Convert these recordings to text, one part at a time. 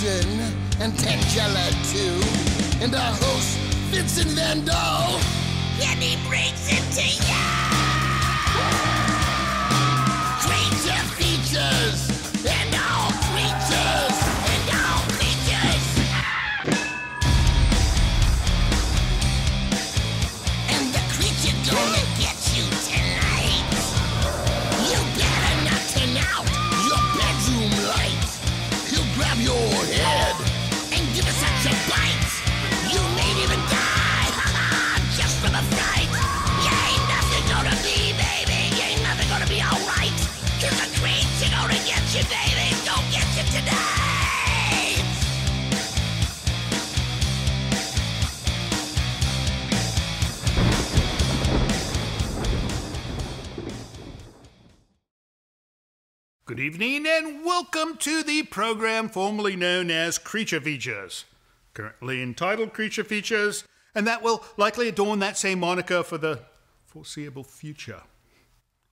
Winston and Tangela too, and our host Vincent Van Dahl, and he brings it to you. Creature features and all creatures and all creatures, and the creature gonna get you tonight. You better not turn out your bedroom light. He'll grab your head and give it such a bite. You may even die, just from a fright. You ain't nothing gonna be, baby. You ain't nothing gonna be alright. 'Cause the creature gonna get you, baby. Go get you tonight. Good evening and welcome to the program formerly known as Creature Features. Currently entitled Creature Features, and that will likely adorn that same moniker for the foreseeable future.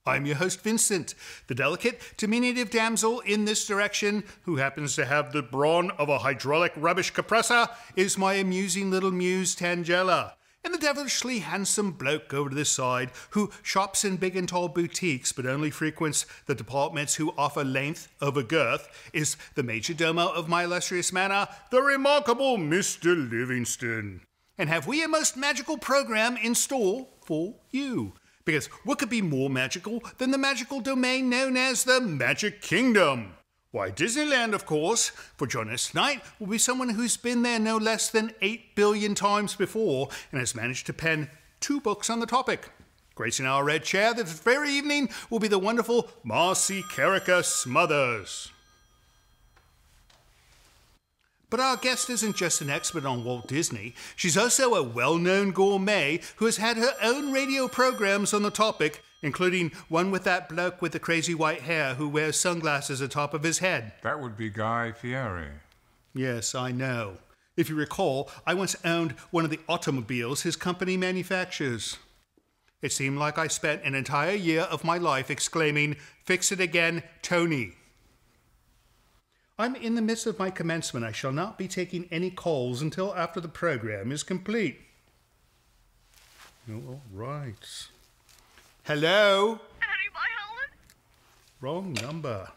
I'm your host Vincent, the delicate, diminutive damsel in this direction who happens to have the brawn of a hydraulic rubbish compressor is my amusing little muse Tangela. And the devilishly handsome bloke over to this side, who shops in big and tall boutiques but only frequents the departments who offer length over girth, is the major domo of my illustrious manor, the remarkable Mr. Livingston. And have we a most magical program in store for you? Because what could be more magical than the magical domain known as the Magic Kingdom? Why, Disneyland, of course. For joining us tonight will be someone who's been there no less than 8 billion times before and has managed to pen 2 books on the topic. Gracing our red chair this very evening will be the wonderful Marcy Carriker Smothers. But our guest isn't just an expert on Walt Disney. She's also a well-known gourmet who has had her own radio programs on the topic, including one with that bloke with the crazy white hair who wears sunglasses atop of his head. That would be Guy Fieri. Yes, I know. If you recall, I once owned one of the automobiles his company manufactures. It seemed like I spent an entire year of my life exclaiming, "Fix it again, Tony." I'm in the midst of my commencement. I shall not be taking any calls until after the program is complete. All right. Hello? Anybody home? Wrong number.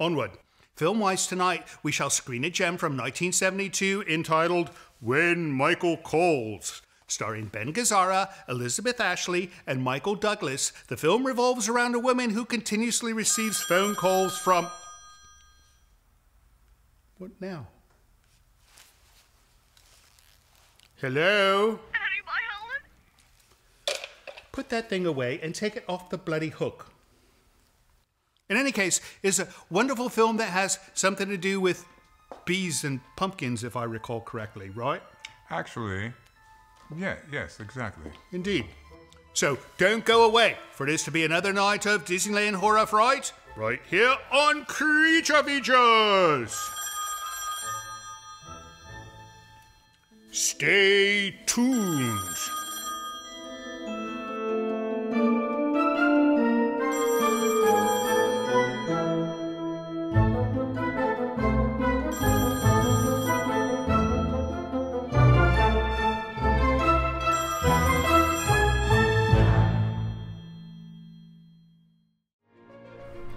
Onward. Film-wise tonight, we shall screen a gem from 1972 entitled When Michael Calls. Starring Ben Gazzara, Elizabeth Ashley, and Michael Douglas, the film revolves around a woman who continuously receives phone calls from... What now? Hello? Anybody home? Put that thing away and take it off the bloody hook. In any case, it's a wonderful film that has something to do with bees and pumpkins, if I recall correctly, right? Actually, yes, exactly. Indeed. So don't go away, for it is to be another night of Disneyland Horror Fright, right here on Creature Features. Stay tuned.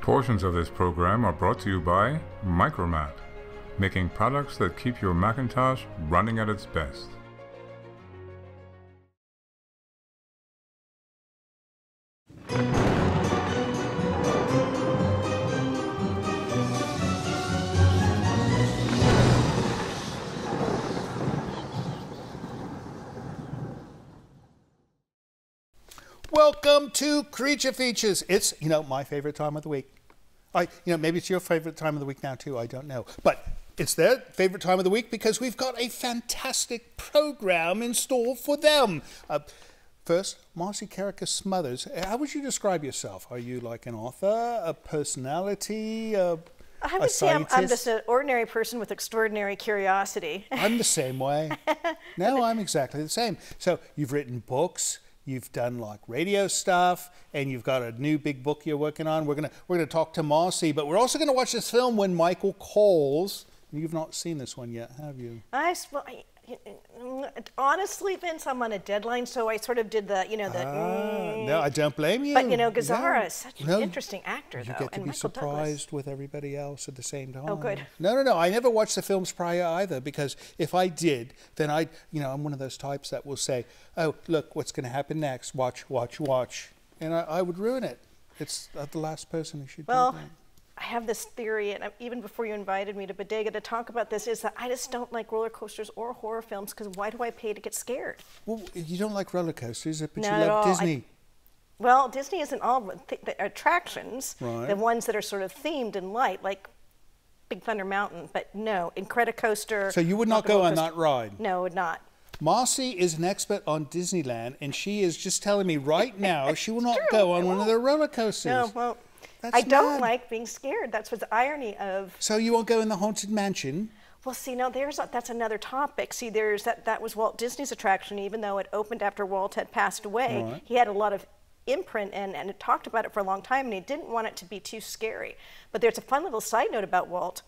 Portions of this program are brought to you by Micromat, making products that keep your Macintosh running at its best. Welcome to Creature Features. It's, my favorite time of the week. Maybe it's your favorite time of the week now too, I don't know. But it's their favorite time of the week because we've got a fantastic program in store for them. First, Marcy Carriker Smothers. How would you describe yourself? Are you like an author, a personality, I would say I'm just an ordinary person with extraordinary curiosity. I'm the same way. No, I'm exactly the same. So you've written books. You've done like radio stuff, and you've got a new big book you're working on. We're gonna talk to Marcy, but we're also gonna watch this film When Michael Calls. You've not seen this one yet, have you? Honestly, Vince, I'm on a deadline, so I sort of did the, No, I don't blame you. But, Gazzara is such an interesting actor, though. You get to be surprised with everybody else at the same time. Oh, good. No. I never watched the films prior either, because if I did, then I'm one of those types that will say, oh, look, what's going to happen next? Watch. And I would ruin it. It's the last person who should do that. I have this theory, and even before you invited me to Bodega to talk about this, is that I just don't like roller coasters or horror films, because why do I pay to get scared? Well, you don't like roller coasters, but Not you love Disney. Well, Disney isn't all the attractions, right. The ones that are sort of themed and light, like Big Thunder Mountain, but no, Incredicoaster. So you would not go on that ride? No, I would not. Marcy is an expert on Disneyland, and she is just telling me right now she will not go on one of their roller coasters. No, well, I don't like being scared. That's what's the irony of. So you won't go in the Haunted Mansion? Well, see, no, that's another topic. See, that was Walt Disney's attraction, even though it opened after Walt had passed away. Right. He had a lot of imprint and it talked about it for a long time, and he didn't want it to be too scary. But there's a fun little side note about Walt.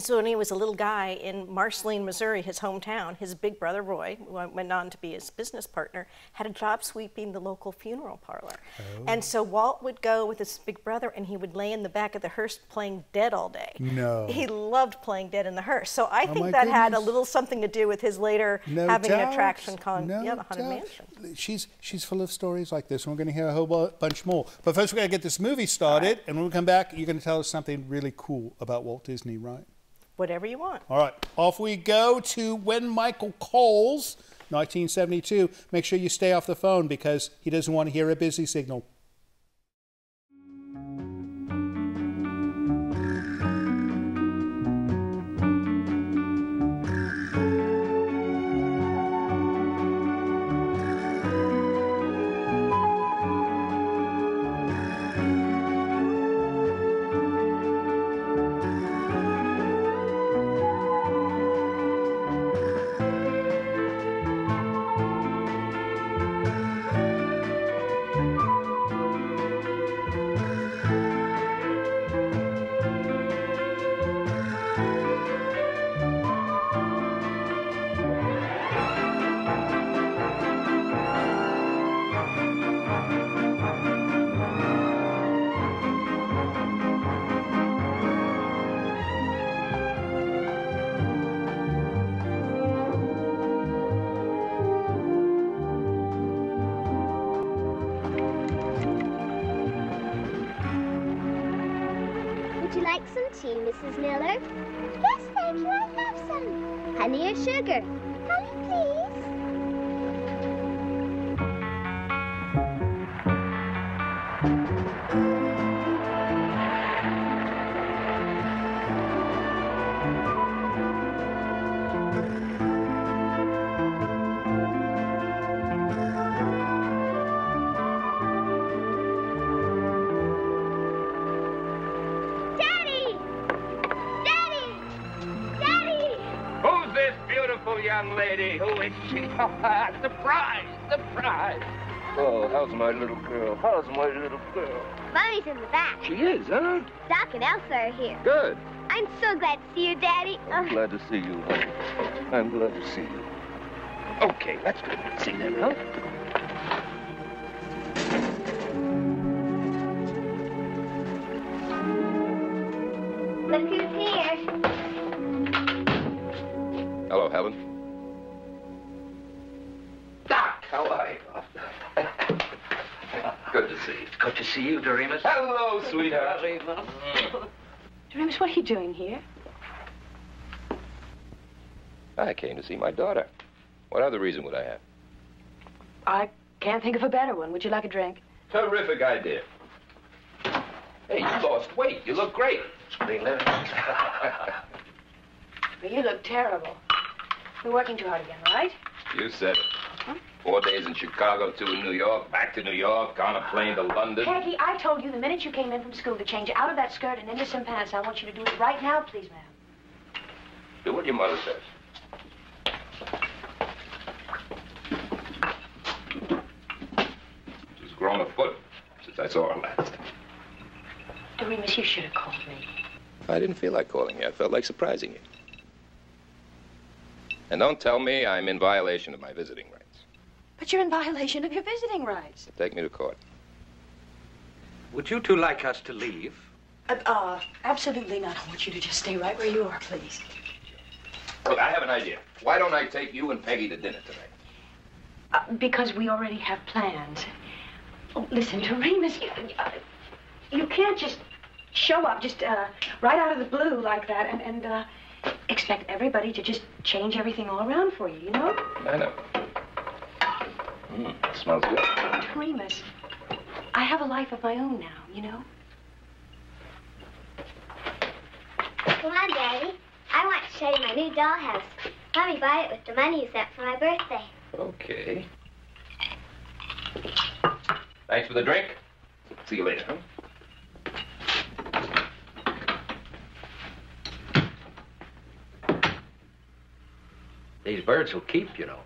So when he was a little guy in Marceline, Missouri, his hometown, his big brother Roy, who went on to be his business partner, had a job sweeping the local funeral parlor. Oh. And so Walt would go with his big brother, and he would lay in the back of the hearse playing dead all day. No. He loved playing dead in the hearse. So I think that had a little something to do with his later having an attraction called the Haunted Mansion. She's full of stories like this, and we're going to hear a whole bunch more. But first, we're going to get this movie started, and when we come back, you're going to tell us something really cool about Walt Disney, right? Whatever you want. All right, off we go to When Michael Calls, 1972. Make sure you stay off the phone because he doesn't want to hear a busy signal. Mrs. Miller? Yes, thank you, I have some. Honey or sugar? Honey, please. Young lady, who is she? Surprise! Surprise! Oh, how's my little girl? How's my little girl? Mommy's in the back. She is, huh? Doc and Elsa are here. Good. I'm so glad to see you, Daddy. I'm glad to see you, honey. I'm glad to see you. Okay, let's go see them, huh? Look who's here. Hello, Helen. Doc, how are you? Good to see you. Good to see you, Doremus. Hello, sweetheart. Doremus, what are you doing here? I came to see my daughter. What other reason would I have? I can't think of a better one. Would you like a drink? Terrific idea. Hey, you lost weight. You look great. Well, you look terrible. You're working too hard again, right? You said it. Huh? 4 days in Chicago, 2 in New York, back to New York, on a plane to London. Peggy, I told you the minute you came in from school to change out of that skirt and into some pants. I want you to do it right now, please, ma'am. Do what your mother says. She's grown a foot since I saw her last. Doremus, you should have called me. I didn't feel like calling you. I felt like surprising you. And don't tell me I'm in violation of my visiting rights. But you're in violation of your visiting rights. Take me to court. Would you two like us to leave? Absolutely not. I want you to just stay right where you are, please. Look, I have an idea. Why don't I take you and Peggy to dinner tonight? Because we already have plans. Oh, listen, Remus, you can't just show up just right out of the blue like that and expect everybody to just change everything all around for you, you know? I know. Smells good. Remus, I have a life of my own now, you know? Come on, Daddy. I want to show you my new dollhouse. Mommy bought it with the money you sent for my birthday. Okay. Thanks for the drink. See you later, huh? These birds will keep, you know.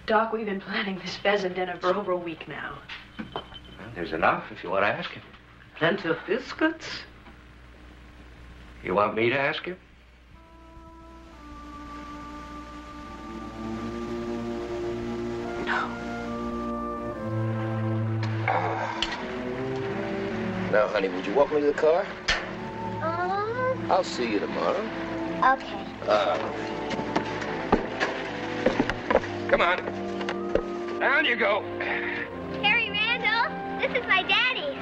Doc, we've been planning this pheasant dinner for over a week now. Well, there's enough if you want to ask him. Plenty of biscuits. You want me to ask him? No. Now, honey, would you walk me to the car? Oh. I'll see you tomorrow. Okay. Come on. Down you go. Harry Randall, this is my daddy.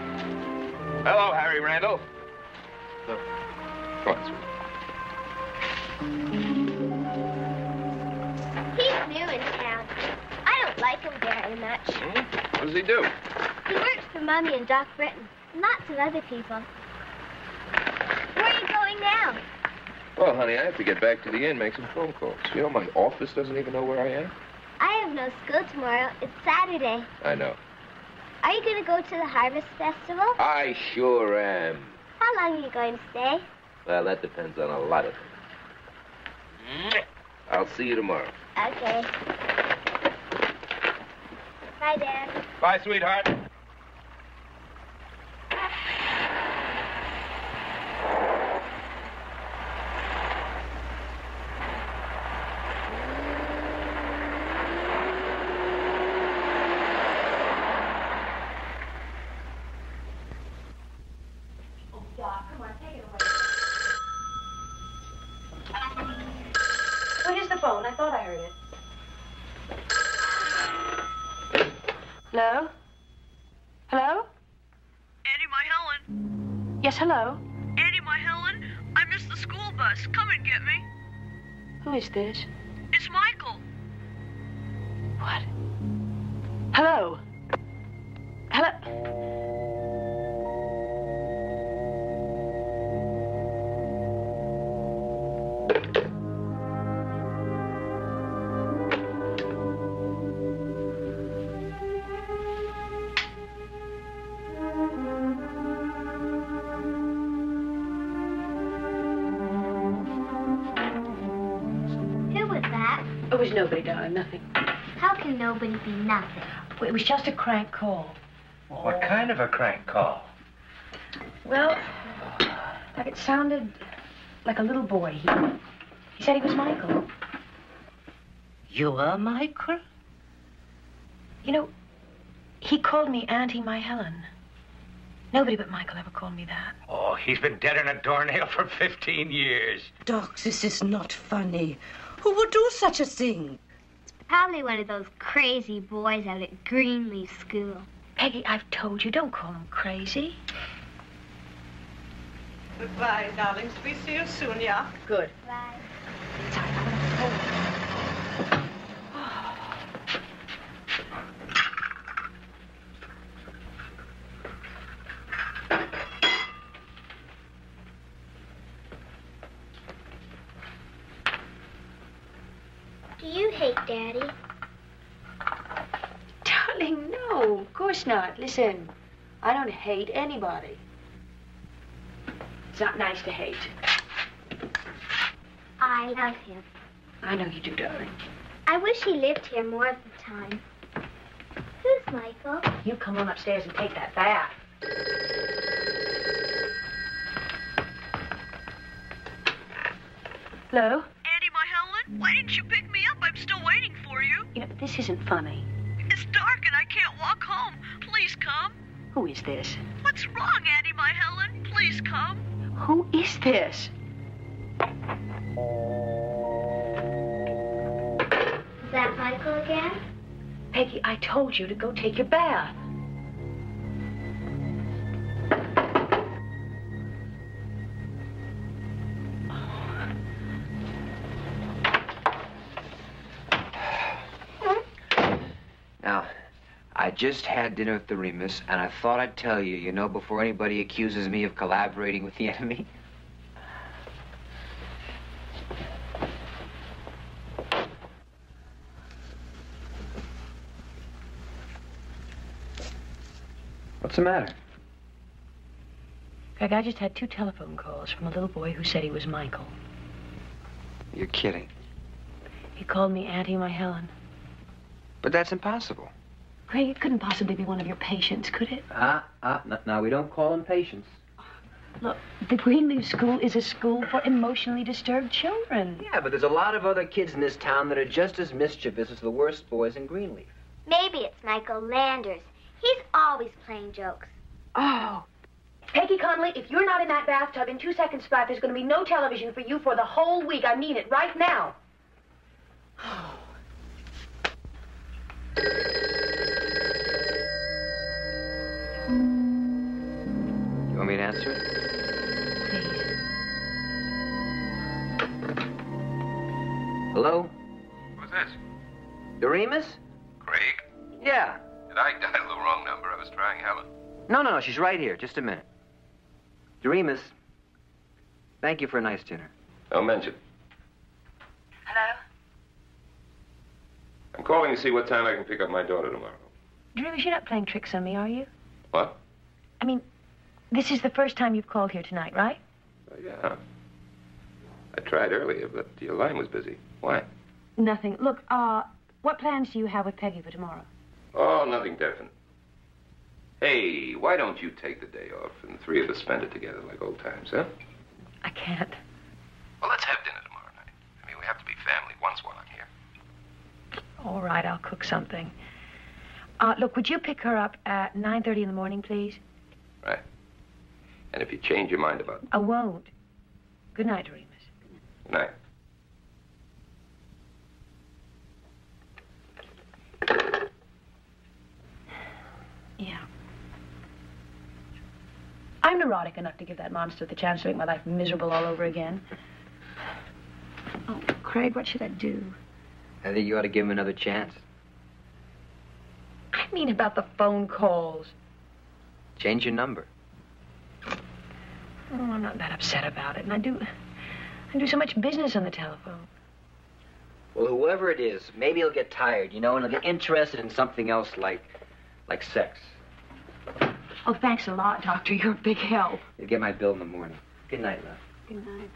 Hello, Harry Randall. Come on, sweetie. He's new in town. I don't like him very much. What does he do? He works for Mommy and Doc Britton, and lots of other people. Where are you going now? Well, honey, I have to get back to the inn, make some phone calls. You know, my office doesn't even know where I am. I have no school tomorrow. It's Saturday. I know. Are you going to go to the Harvest Festival? I sure am. How long are you going to stay? Well, that depends on a lot of things. I'll see you tomorrow. Okay. Bye, Dad. Bye, sweetheart. Phone. I thought I heard it. Hello? Hello? Annie, my Helen. Yes, hello? Annie, my Helen, I missed the school bus. Come and get me. Who is this? It's Michael. What? Hello? Hello? It was nobody, darling, nothing. How can nobody be nothing? It was just a crank call. What kind of a crank call? Well, like it sounded like a little boy. He said he was Michael. You are Michael? You know, he called me Auntie My Helen. Nobody but Michael ever called me that. Oh, he's been dead in a doornail for 15 years. Doc, this is not funny. Who would do such a thing? It's probably one of those crazy boys out at Greenleaf School. Peggy, I've told you, don't call him crazy. Goodbye, darlings. We see you soon, yeah? Good. Bye. Sorry, I'm gonna go. Do you hate Daddy? Darling, no, of course not. Listen, I don't hate anybody. It's not nice to hate. I love him. I know you do, darling. I wish he lived here more of the time. Who's Michael? You come on upstairs and take that bath. Hello? Andy, my Helen? Why didn't you pick me up? I'm still waiting for you. You know, this isn't funny. It's dark and I can't walk home. Please come. Who is this? What's wrong, Andy, my Helen? Please come. Who is this? Is that Michael again? Peggy, I told you to go take your bath. Now, I just had dinner with the Remus, and I thought I'd tell you, you know, before anybody accuses me of collaborating with the enemy. What's the matter? Greg, I just had 2 telephone calls from a little boy who said he was Michael. You're kidding. He called me Auntie, my Helen. But that's impossible. Greg, it couldn't possibly be one of your patients, could it? Now we don't call them patients. Look, the Greenleaf School is a school for emotionally disturbed children. Yeah, but there's a lot of other kids in this town that are just as mischievous as the worst boys in Greenleaf. Maybe it's Michael Landers. He's always playing jokes. Oh. Peggy Conley, if you're not in that bathtub in 2 seconds flat, there's going to be no television for you for the whole week. I mean it, right now. You want me to answer it? Please. Hello? Who's this? The Remus? Craig? Yeah. Did I dial the wrong number? I was trying Helen. No, she's right here. Just a minute. Remus, thank you for a nice dinner. Don't mention. Hello? I'm calling to see what time I can pick up my daughter tomorrow. Dreamus, you're not playing tricks on me, are you? What? I mean, this is the first time you've called here tonight, right? Yeah. I tried earlier, but your line was busy. Why? Nothing. Look, what plans do you have with Peggy for tomorrow? Oh, nothing definite. Hey, why don't you take the day off and the 3 of us spend it together like old times, huh? I can't. Well, let's have dinner tomorrow night. I mean, we have to be family once while I'm here. All right, I'll cook something. Look, would you pick her up at 9:30 in the morning, please? Right. And if you change your mind about... I won't. Good night, Remus. Good night. Yeah. I'm neurotic enough to give that monster the chance to make my life miserable all over again. Oh, Craig, what should I do? I think you ought to give him another chance. I mean about the phone calls. Change your number. Oh, I'm not that upset about it. And I do so much business on the telephone. Well, whoever it is, maybe he'll get tired, you know, and he'll get interested in something else like sex. Oh, thanks a lot, Doctor. You're a big help. You'll get my bill in the morning. Good night, love. Good night.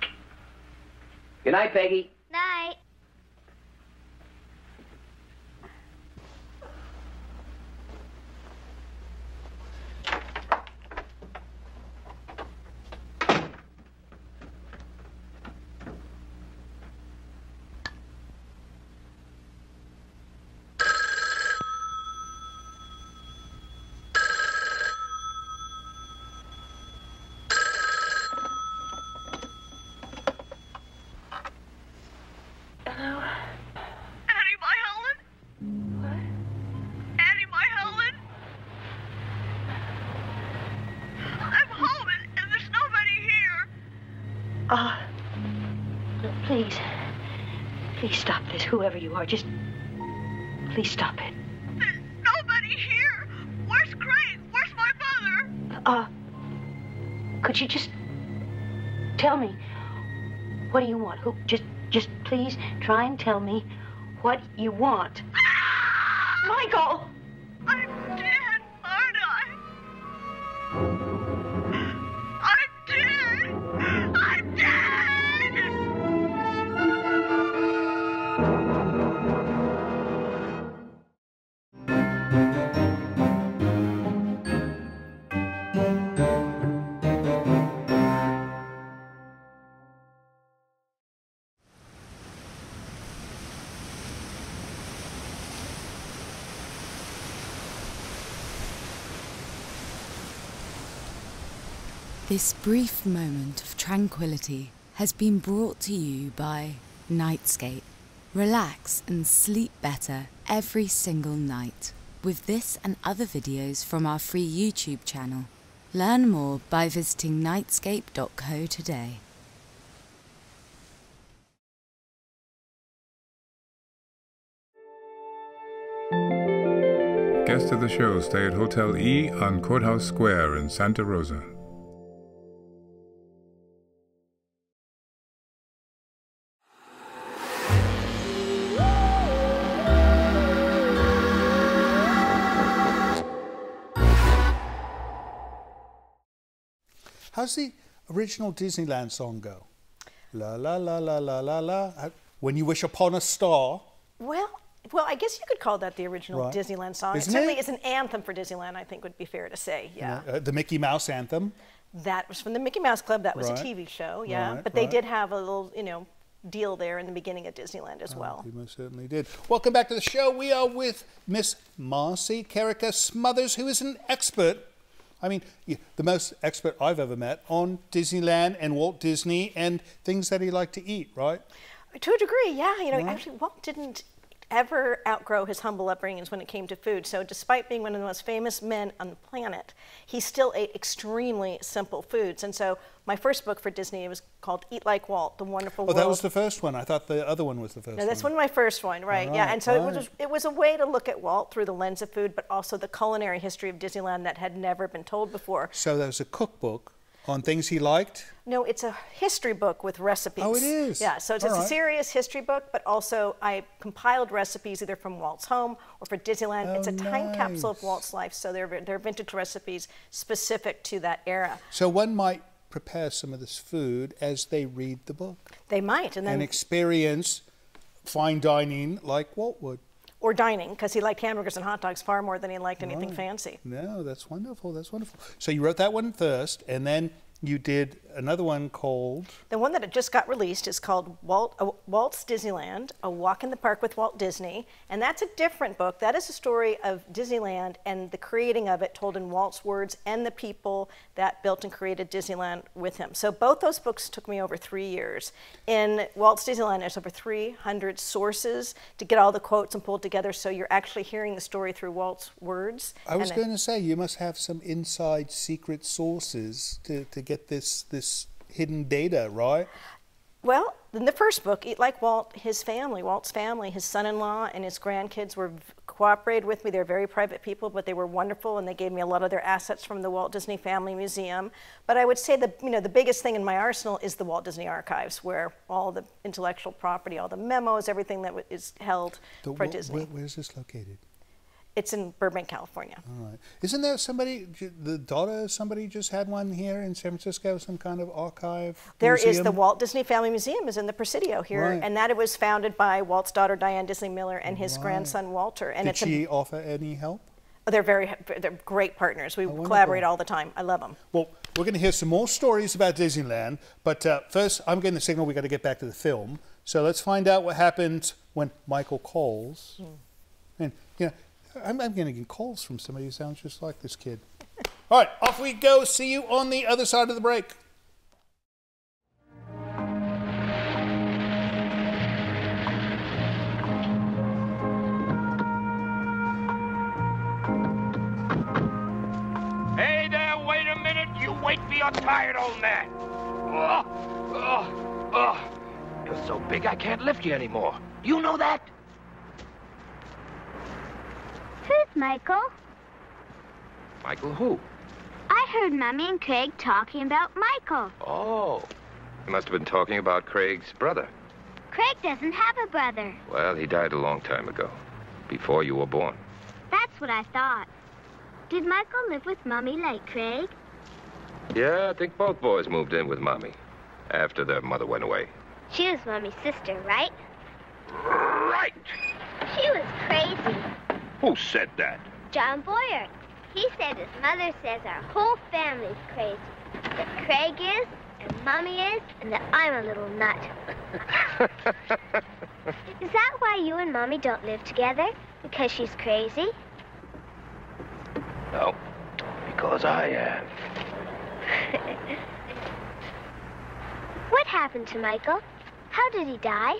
Good night, Peggy. Night. Please stop this, whoever you are. Just please stop it. There's nobody here. Where's Craig? Where's my mother? Could you just tell me, what do you want? Just please try and tell me what you want. Michael! I'm dead, aren't I? I'm dead! I'm dead! This brief moment of tranquility has been brought to you by Nightscape. Relax and sleep better every single night with this and other videos from our free YouTube channel. Learn more by visiting nightscape.co today. Guests of the show stay at Hotel E on Courthouse Square in Santa Rosa. How's the original Disneyland song go? La la la la la la la. When you wish upon a star. Well, I guess you could call that the original Right. Disneyland song. Isn't It certainly it? is an anthem for Disneyland, I think would be fair to say, yeah. The Mickey Mouse anthem. That was from the Mickey Mouse Club. That was Right. a TV show, yeah. Right, but they right. did have a little, deal there in the beginning of Disneyland as well. You most certainly did. Welcome back to the show. We are with Miss Marcy Carriker Smothers, who is an expert. I mean, the most expert I've ever met on Disneyland and Walt Disney and things that he liked to eat, right? To a degree, yeah. Right. Actually, Walt didn't ever outgrow his humble upbringings when it came to food. So despite being one of the most famous men on the planet, he still ate extremely simple foods. And so my first book for Disney was called Eat Like Walt, The Wonderful World. Oh, that was the first one. I thought the other one was the first No, that's one. one of my first one, right? Yeah, and so Right. it was a way to look at Walt through the lens of food, but also the culinary history of Disneyland that had never been told before. So there was a cookbook on things he liked? No, it's a history book with recipes. Oh, it is? Yeah, so it's All a right. serious history book, but also I compiled recipes either from Walt's home or for Disneyland. It's a time capsule of nice. Walt's life, so they're vintage recipes specific to that era. So one might prepare some of this food as they read the book They might, and then and experience fine dining like Walt would. or dining, because he liked hamburgers and hot dogs far more than he liked anything Right. fancy. No, that's wonderful. That's wonderful. So you wrote that one first, and then you did another one called... The one that just got released is called Walt's Disneyland, A Walk in the Park with Walt Disney, and that's a different book. That is a story of Disneyland and the creating of it told in Walt's words and the people that built and created Disneyland with him. So both those books took me over 3 years. In Walt's Disneyland, there's over 300 sources to get all the quotes and pulled together, so you're actually hearing the story through Walt's words. I was going to say, you must have some inside secret sources to get this hidden data, right? Well, in the first book, Eat Like Walt, his family, Walt's family, his son-in-law and his grandkids cooperated with me. They're very private people, but they were wonderful, and they gave me a lot of their assets from the Walt Disney Family Museum. But I would say the biggest thing in my arsenal is the Walt Disney Archives, where all the intellectual property, all the memos, everything that is held for Disney. Where's this located? It's in Burbank, California. All right. Isn't there somebody, the daughter of somebody just had one here in San Francisco, some kind of archive There museum? is the Walt Disney Family Museum is in the Presidio here, Right. and that was founded by Walt's daughter Diane Disney Miller and his grandson Walter. And Did she offer any help? They're they're great partners. We wonderful. collaborate all the time. I love them. Well, we're going to hear some more stories about Disneyland, but first I'm getting the signal we got to get back to the film. So let's find out what happened when Michael calls. And, I'm getting calls from somebody who sounds just like this kid. All right, off we go. See you on the other side of the break. Hey there, wait a minute. You wait for your tired old man. You're so big I can't lift you anymore. You know that? Who's Michael? Michael who? I heard Mommy and Craig talking about Michael. Oh. You must have been talking about Craig's brother. Craig doesn't have a brother. Well, he died a long time ago. Before you were born. That's what I thought. Did Michael live with Mommy like Craig? Yeah, I think both boys moved in with Mommy. After their mother went away. She was Mommy's sister, right? Right! She was crazy. Who said that? John Boyer. He said his mother says our whole family's crazy. That Craig is, and Mommy is, and that I'm a little nut. Is that why you and Mommy don't live together? Because she's crazy? No, because I am. What happened to Michael? How did he die?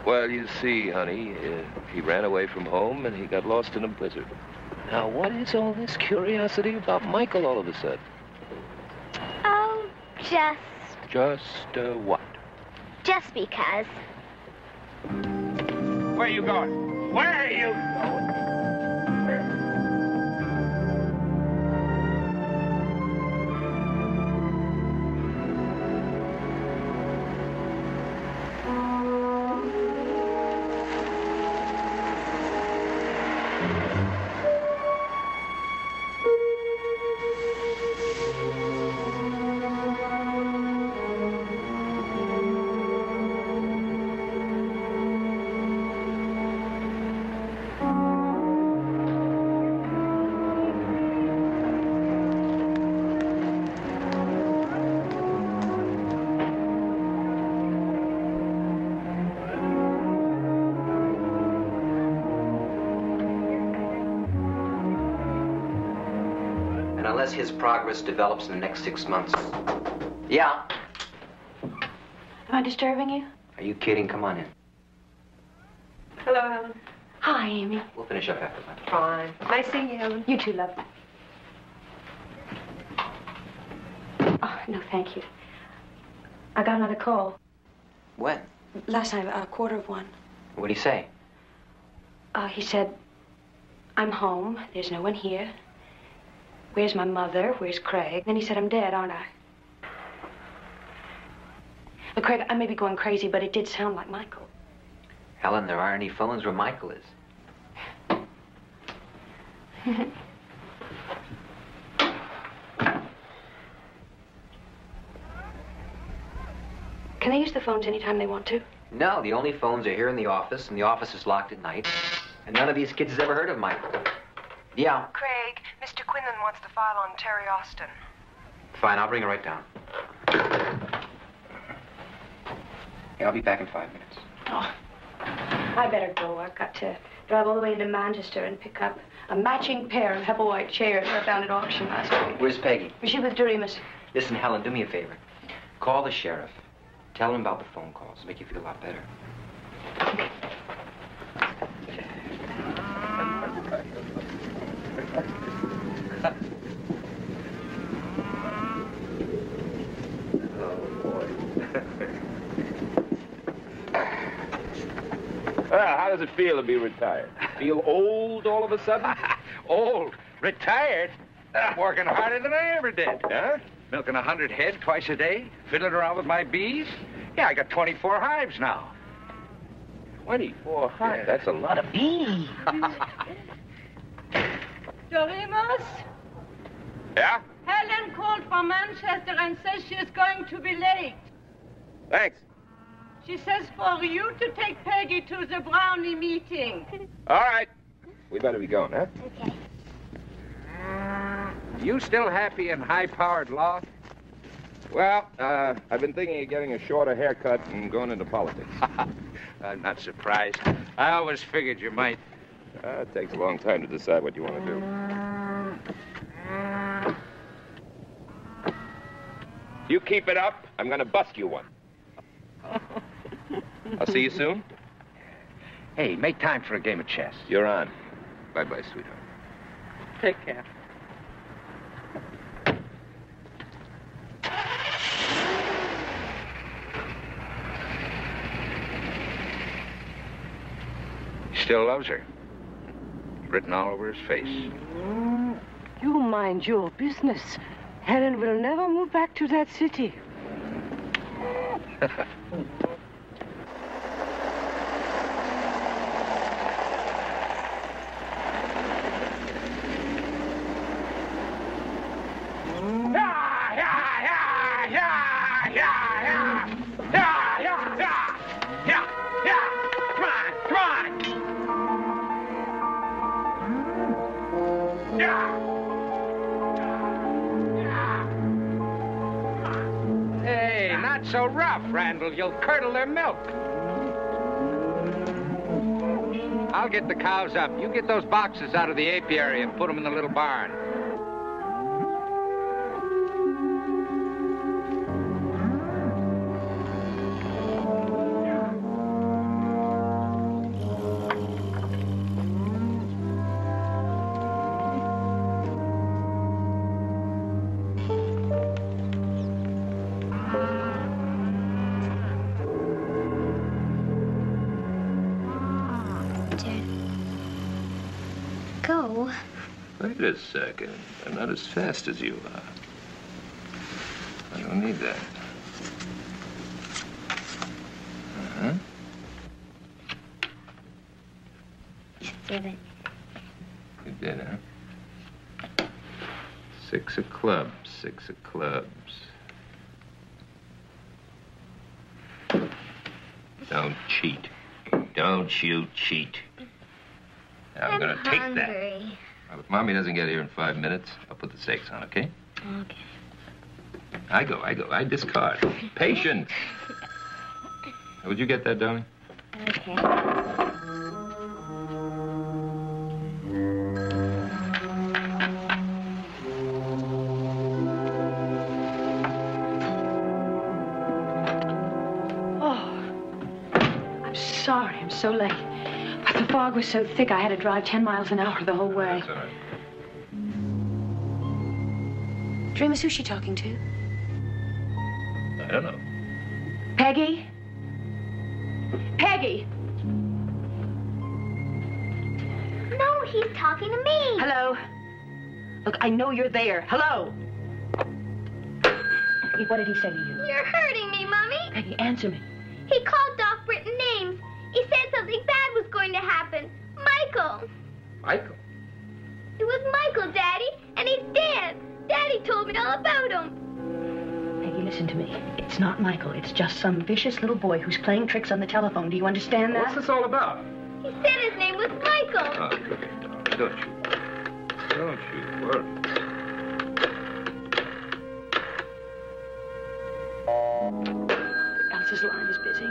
Well, you see, honey, he ran away from home and he got lost in a blizzard. Now, what is all this curiosity about Michael all of a sudden? Oh, just... Just, what? Just because. Where are you going? Where are you going? Unless his progress develops in the next 6 months. Yeah? Am I disturbing you? Are you kidding? Come on in. Hello, Helen. Hi, Amy. We'll finish up after lunch. Fine. Nice seeing you, Helen. You too, love. Oh, no, thank you. I got another call. When? Last night, 1:15. What'd he say? He said, I'm home. There's no one here. Where's my mother? Where's Craig? Then he said, I'm dead, aren't I? Look, Craig, I may be going crazy, but it did sound like Michael. Helen, there aren't any phones where Michael is. Can they use the phones anytime they want to? No, the only phones are here in the office, and the office is locked at night. And none of these kids has ever heard of Michael. Yeah. Craig, Mr. Quinlan wants the file on Terry Austin. Fine, I'll bring her right down. Yeah, I'll be back in 5 minutes. Oh, I better go. I've got to drive all the way to Manchester and pick up a matching pair of Hepplewhite chairs I found at auction last week. Where's Peggy? Was she with Doremus? Listen, Helen, do me a favor. Call the sheriff. Tell him about the phone calls. Make you feel a lot better. Okay. Well, how does it feel to be retired? Feel old all of a sudden? Old? Retired? Working harder than I ever did. Huh? Milking 100 head twice a day, fiddling around with my bees. Yeah, I got 24 hives now. 24 hives? That's a lot of bees. Doremus? Yeah? Helen called from Manchester and says she is going to be late. Thanks. She says for you to take Peggy to the Brownie meeting. All right. We better be going, huh? Okay. You still happy in high-powered law? Well, I've been thinking of getting a shorter haircut and going into politics. I'm not surprised. I always figured you might. It takes a long time to decide what you want to do. You keep it up, I'm going to bust you one. I'll see you soon. Hey, make time for a game of chess. You're on. Bye-bye, sweetheart. Take care. He still loves her. Written all over his face. You mind your business. Helen will never move back to that city. Hey, not so rough, Randall. You'll curdle their milk. I'll get the cows up. You get those boxes out of the apiary and put them in the little barn. to go. Wait a second. I'm not as fast as you are. I don't need that. Uh-huh. 7. You did, huh? 6 of clubs, 6 of clubs. Don't cheat. Don't you cheat. Now, I'm gonna take that. Well, if Mommy doesn't get here in 5 minutes, I'll put the stakes on, okay? Okay. I go. I discard. Patience. Would you get that, darling? Okay. Sorry, I'm so late. But the fog was so thick, I had to drive 10 miles an hour the whole way. That's all right. Remus, who's she talking to? I don't know. Peggy? Peggy! No, he's talking to me. Hello? Look, I know you're there. Hello? Peggy, what did he say to you? You're hurting me, Mommy. Peggy, answer me. He called Doc Britton names. He said something bad was going to happen. Michael. Michael? It was Michael, Daddy, and he's dead. Daddy told me all about him. Peggy, listen to me. It's not Michael. It's just some vicious little boy who's playing tricks on the telephone. Do you understand that? What's this all about? He said his name was Michael. Oh, don't you worry. Elsa's line is busy.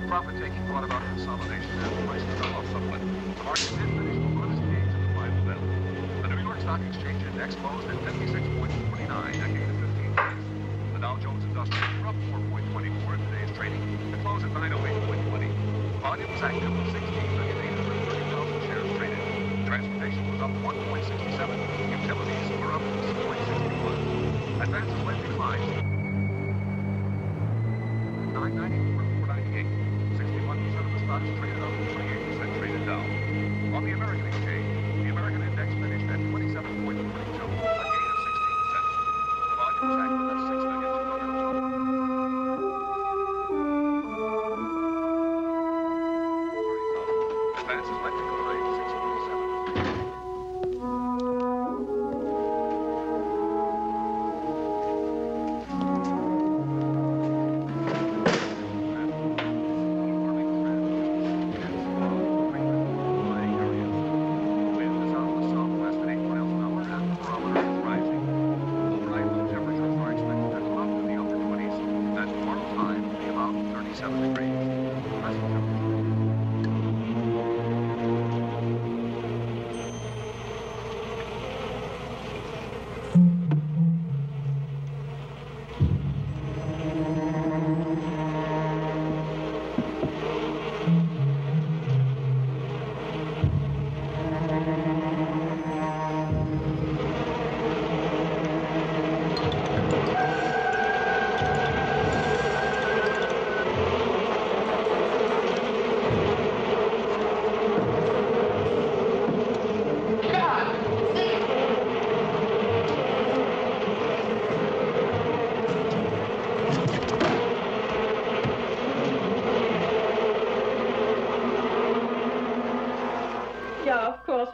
Profit taking brought about consolidation and prices fell off somewhat. The market did finish with modest gains in the final bell. The New York Stock Exchange Index closed at 56.49, a gain of 15 points. The Dow Jones Industrial were up 4.24 in today's trading to close at 908.20. Volume was active with 16,830,000 shares traded. Transportation was up 1.67. Utilities were up 6.61. Advances led declines. 994. 61% of the stocks traded up, 28% traded down. On the American exchange, the American index finished at 27.42, a gain of 16 cents. The volume was active at 6,230,000. Advances led decline 6.7.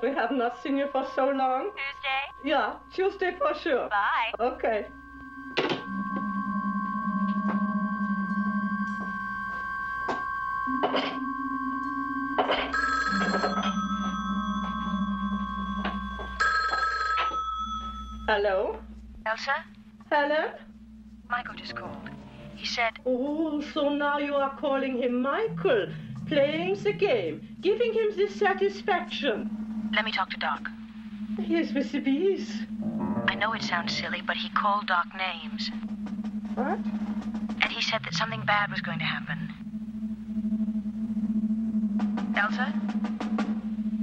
We have not seen you for so long. Tuesday? Yeah, Tuesday for sure. Bye. Okay. Hello? Elsa? Helen? Michael just called. He said... Oh, so now you are calling him Michael. Playing the game. Giving him the satisfaction. Let me talk to Doc. Yes, with the bees. I know it sounds silly, but he called Doc names. What? And he said that something bad was going to happen. Elsa?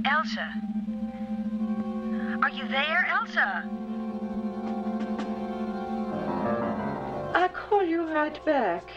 Elsa? Are you there, Elsa? I'll call you right back.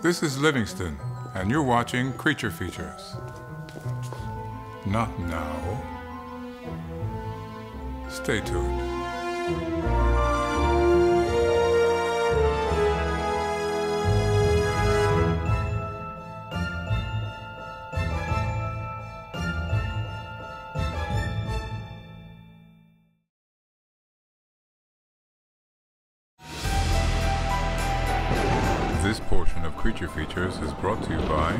This is Livingston, and you're watching Creature Features. Not now. Stay tuned. This portion of Creature Features is brought to you by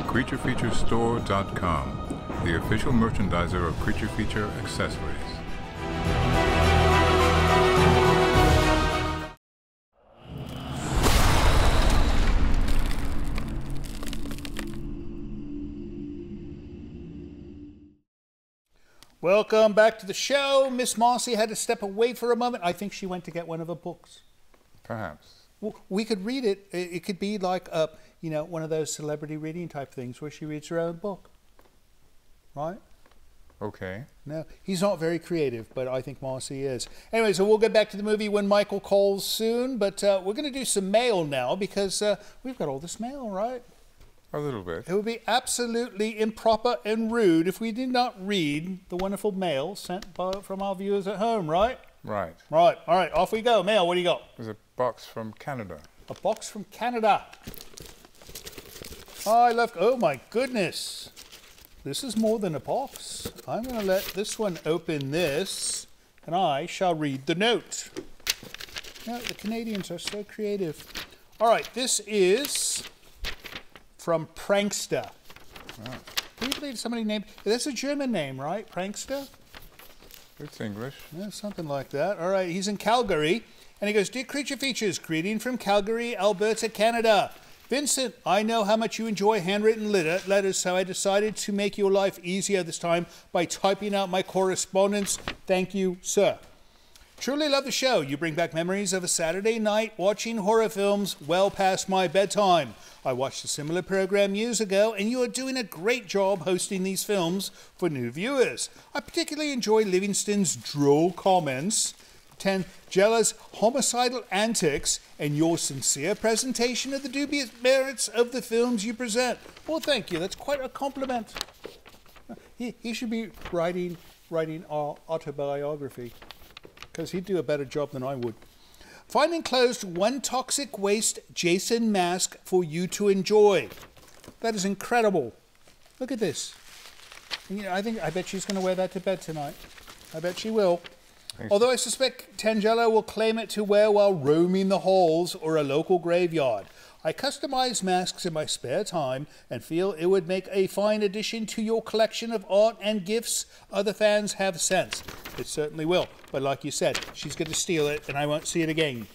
CreatureFeatureStore.com, the official merchandiser of Creature Feature accessories. Welcome back to the show. Miss Marcy had to step away for a moment. I think she went to get one of her books. Perhaps. Well, we could read it. It could be like one of those celebrity reading type things where she reads her own book. Right? Okay. No, he's not very creative, but I think Marcy is. Anyway, so we'll get back to the movie when Michael calls soon, but we're going to do some mail now because we've got all this mail, right? A little bit. It would be absolutely improper and rude if we did not read the wonderful mail sent from our viewers at home, right? Right. Right. All right, off we go. Mail, what do you got? There's a box from Canada. A box from Canada. Oh, my goodness. This is more than a box. I'm going to let this one open this, and I shall read the note. Yeah, the Canadians are so creative. All right, this is from Prankster. Oh. Can you believe somebody named... That's a German name, right? Prankster? It's English. Yeah, something like that. All right, he's in Calgary, and he goes, Dear Creature Features, greeting from Calgary, Alberta, Canada. Vincent, I know how much you enjoy handwritten letters, so I decided to make your life easier this time by typing out my correspondence. Thank you, sir. Truly love the show. You bring back memories of a Saturday night watching horror films well past my bedtime. I watched a similar program years ago, and you are doing a great job hosting these films for new viewers. I particularly enjoy Livingston's droll comments, Tangella's homicidal antics, and your sincere presentation of the dubious merits of the films you present. Well, thank you. That's quite a compliment. He should be writing our autobiography, because he'd do a better job than I would. Find enclosed one toxic waste Jason mask for you to enjoy. That is incredible. Look at this. And, I bet she's going to wear that to bed tonight. I bet she will. Although I suspect Tangelo will claim it to wear while roaming the halls or a local graveyard. I customize masks in my spare time and feel it would make a fine addition to your collection of art and gifts other fans have sensed. It certainly will, but like you said, she's going to steal it and I won't see it again.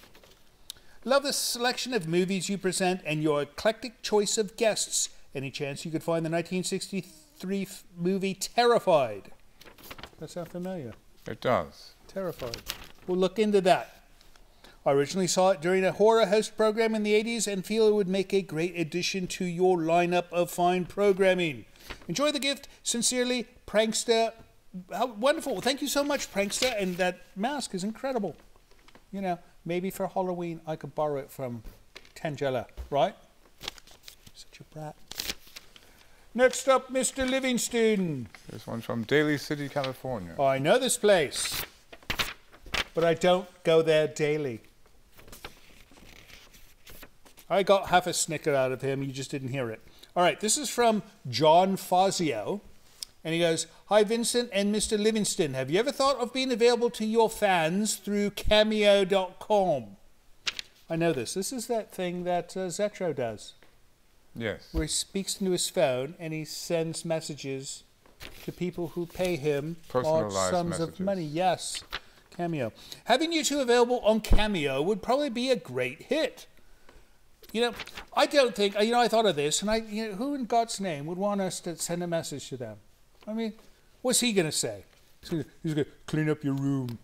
Love the selection of movies you present and your eclectic choice of guests. Any chance you could find the 1963 movie Terrified? That sound familiar? It does. Terrified. We'll look into that. I originally saw it during a horror host program in the 80s and feel it would make a great addition to your lineup of fine programming. Enjoy the gift. Sincerely, Prankster. How wonderful. Thank you so much, Prankster. And that mask is incredible. You know, maybe for Halloween I could borrow it from Tangela, right? Such a brat. Next up, Mr. Livingston. This one's from Daly City, California. I know this place, but I don't go there daily. I got half a snicker out of him. You just didn't hear it. All right, this is from John Fazio. And he goes, "Hi, Vincent and Mr. Livingston. Have you ever thought of being available to your fans through Cameo.com? I know this. This is that thing that Zetro does. Yes. Where he speaks into his phone and he sends messages to people who pay him large sums of money. Yes, Cameo. Having you two available on Cameo would probably be a great hit. You know, I don't think, you know, I thought of this, and who in God's name would want us to send a message to them? I mean, what's he going to say? He's going to clean up your room.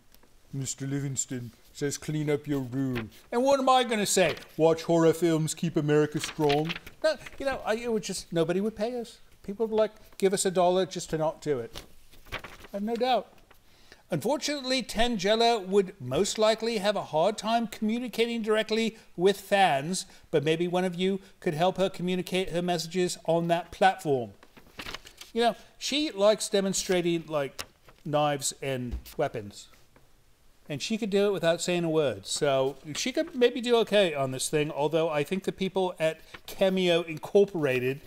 Mr. Livingston says clean up your room. And what am I going to say? Watch horror films, keep America strong? No, you know, it would just, nobody would pay us. People would give us $1 just to not do it. I have no doubt. Unfortunately, Tangela would most likely have a hard time communicating directly with fans, but maybe one of you could help her communicate her messages on that platform. You know, she likes demonstrating, knives and weapons. And she could do it without saying a word. So she could maybe do okay on this thing, although I think the people at Cameo Incorporated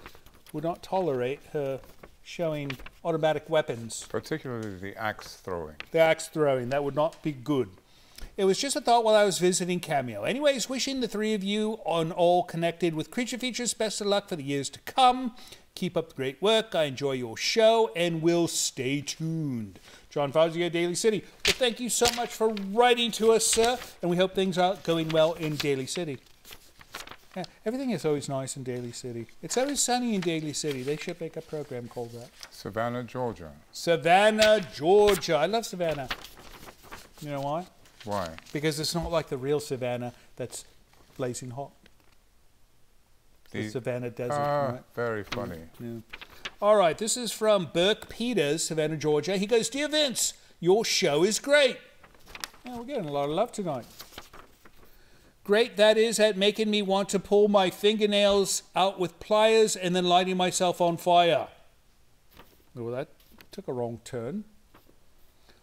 would not tolerate her showing automatic weapons. Particularly the axe throwing. The axe throwing. That would not be good. It was just a thought while I was visiting Cameo. Anyways, wishing the three of you on all connected with Creature Features best of luck for the years to come. Keep up the great work. I enjoy your show and will stay tuned. John Fazio, Daly City. Well, thank you so much for writing to us, sir. And we hope things are going well in Daly City. Yeah, everything is always nice in Daly City. It's always sunny in Daly City. They should make a program called that. Savannah, Georgia. Savannah, Georgia. I love Savannah. You know why? Why? Because it's not like the real Savannah that's blazing hot. The Savannah Desert. Right? Very funny. Yeah. All right, this is from Burke Peters, Savannah, Georgia. He goes, "Dear Vince, your show is great." Yeah, we're getting a lot of love tonight. Great that is at making me want to pull my fingernails out with pliers and then lighting myself on fire. Well, that took a wrong turn.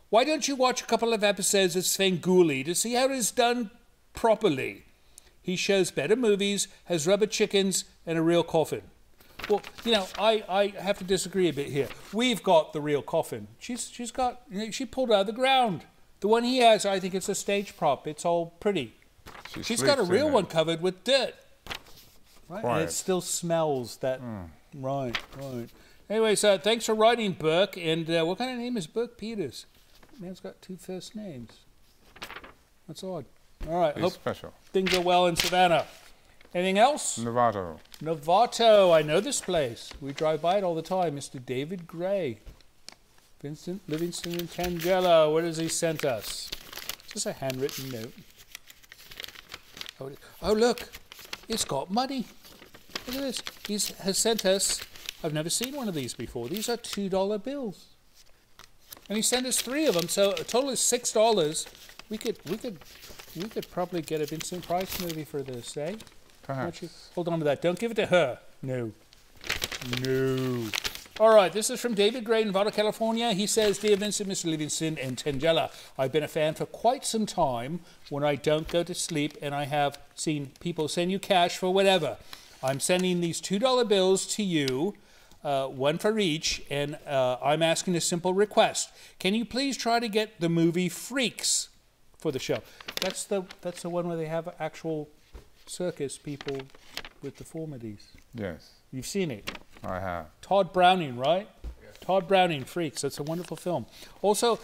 Why don't you watch a couple of episodes of Svengoolie to see how it is done properly? He shows better movies, has rubber chickens, and a real coffin. Well, you know, I have to disagree a bit here. We've got the real coffin. She's got, she pulled out of the ground. The one he has, I think it's a stage prop. It's all pretty. She's got a real one covered with dirt. Right? And it still smells that. Right. Anyway, so thanks for writing, Burke. And what kind of name is Burke Peters? Man's got two first names. That's odd. All right. Hope special. Things are well in Savannah. Anything else? Novato. Novato. I know this place. We drive by it all the time. Mr. David Gray. Vincent Livingston and Tangela. What has he sent us? Just a handwritten note. Oh, look. It's got money. Look at this. He has sent us, I've never seen one of these before. These are $2 bills. And he sent us 3 of them, so a total is $6. We could probably get a Vincent Price movie for this, eh? Perhaps. Hold on to that. Don't give it to her. No. All right, this is from David Gray in Nevada, California. He says, "Dear Vincent, Mr. Livingston, and Tangela, I've been a fan for quite some time when I don't go to sleep, and I have seen people send you cash for whatever. I'm sending these $2 bills to you. one for each, and I'm asking a simple request. Can you please try to get the movie Freaks for the show? That's the one where they have actual circus people with deformities. Yes. You've seen it? I have. Todd Browning, right? Yes. Todd Browning, Freaks. That's a wonderful film. Also,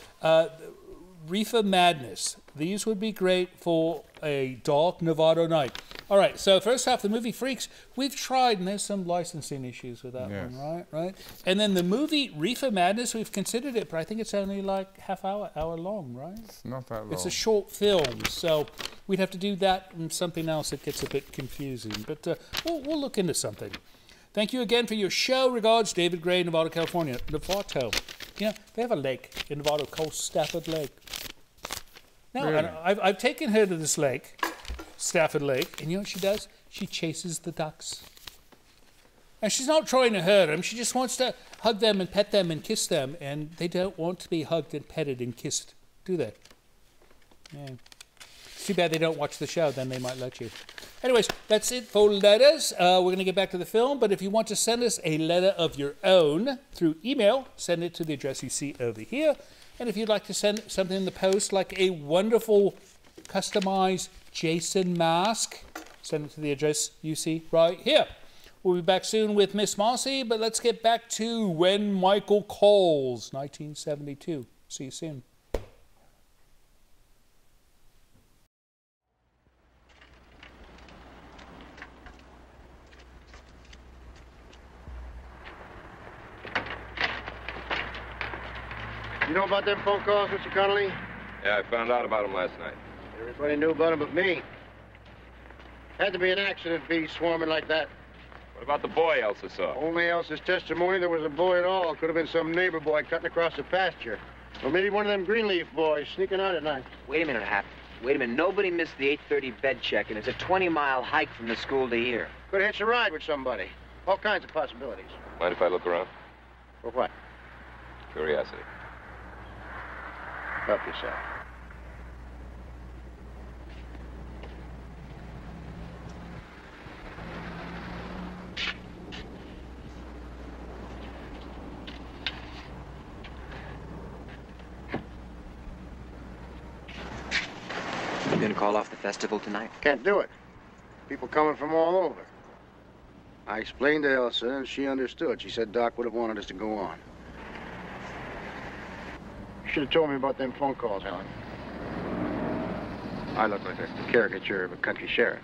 Reefer Madness. These would be great for a dark Nevada night. All right, so first off, the movie Freaks, we've tried, and there's some licensing issues with that one, right? And then the movie Reefer Madness, we've considered it, but I think it's only like hour long, right? It's not that long. It's a short film, so we'd have to do that and something else that gets a bit confusing. But we'll look into something. Thank you again for your show. Regards, David Gray, Nevada, California. Novato. You know, they have a lake in Nevada called Stafford Lake. No, Really? and I've taken her to this lake, Stafford Lake, and you know what she does? She chases the ducks. And she's not trying to hurt them. She just wants to hug them and pet them and kiss them, and they don't want to be hugged and petted and kissed, do they? Yeah. It's too bad they don't watch the show, then they might let you. Anyways, that's it for letters. We're going to get back to the film, but if you want to send us a letter of your own through email, send it to the address you see over here. And if you'd like to send something in the post, like a wonderful customized Jason mask, send it to the address you see right here. We'll be back soon with Miss Marcy, but let's get back to When Michael Calls, 1972. See you soon. You know about them phone calls, Mr. Connolly? Yeah, I found out about them last night. Everybody knew about them but me. Had to be an accident, bees swarming like that. What about the boy Elsa saw? Only Elsa's testimony there was a boy at all. Could have been some neighbor boy cutting across the pasture. Or maybe one of them Greenleaf boys sneaking out at night. Wait a minute, Hap. Wait a minute. Nobody missed the 8:30 bed check, and it's a 20-mile hike from the school to here. Could have hitched a ride with somebody. All kinds of possibilities. Mind if I look around? For what? Curiosity. Help yourself. You gonna call off the festival tonight? Can't do it. People coming from all over. I explained to Elsa, and she understood. She said Doc would have wanted us to go on. You should have told me about them phone calls, Helen. I look like a caricature of a country sheriff.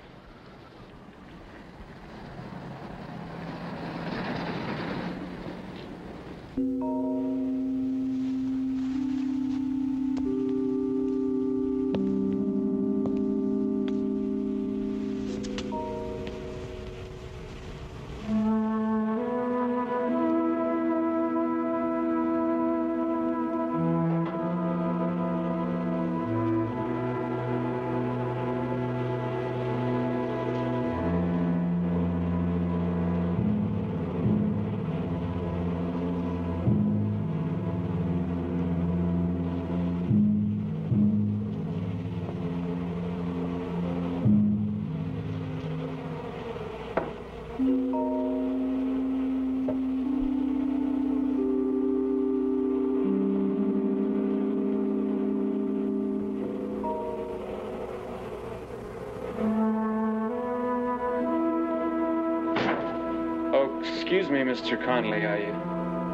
Excuse me, Mr. Connolly, I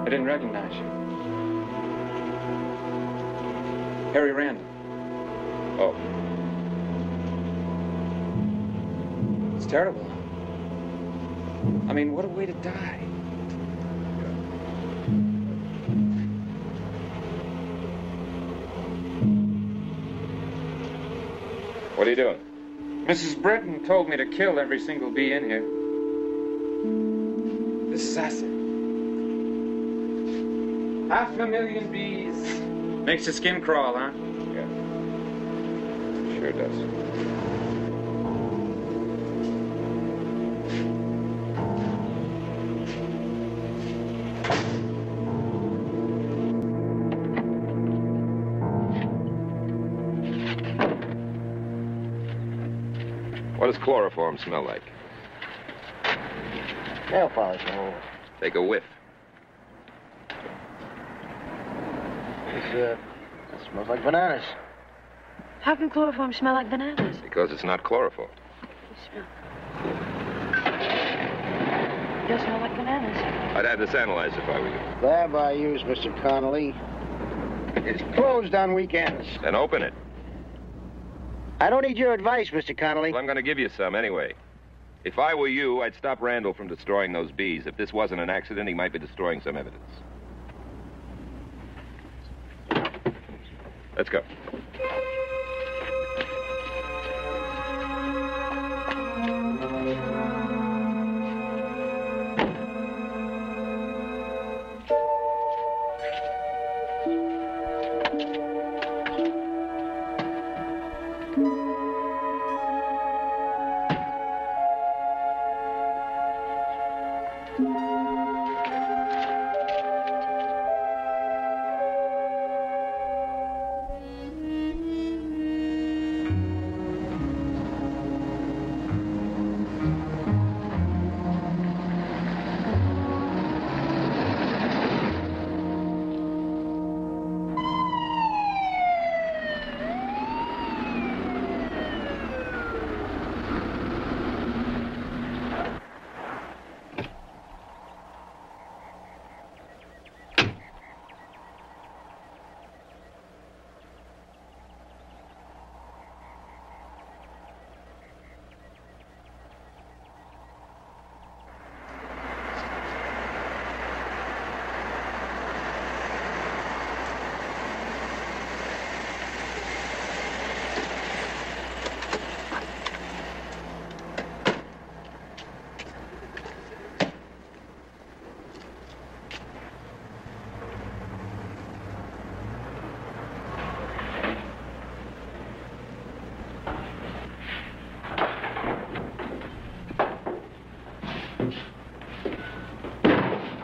didn't recognize you. Harry Randall. Oh. It's terrible. I mean, what a way to die. What are you doing? Mrs. Britton told me to kill every single bee in here. This is acid. 500,000 bees. Makes the skin crawl, huh? Yeah. Sure does. What does chloroform smell like? Nail polish. Oh. Take a whiff. That smells like bananas. How can chloroform smell like bananas? Because it's not chloroform. It does smell like bananas. I'd have this analyzed if I were you. Lab I use, Mr. Connolly. It's closed on weekends. Then open it. I don't need your advice, Mr. Connolly. Well, I'm going to give you some anyway. If I were you, I'd stop Randall from destroying those bees. If this wasn't an accident, he might be destroying some evidence. Let's go.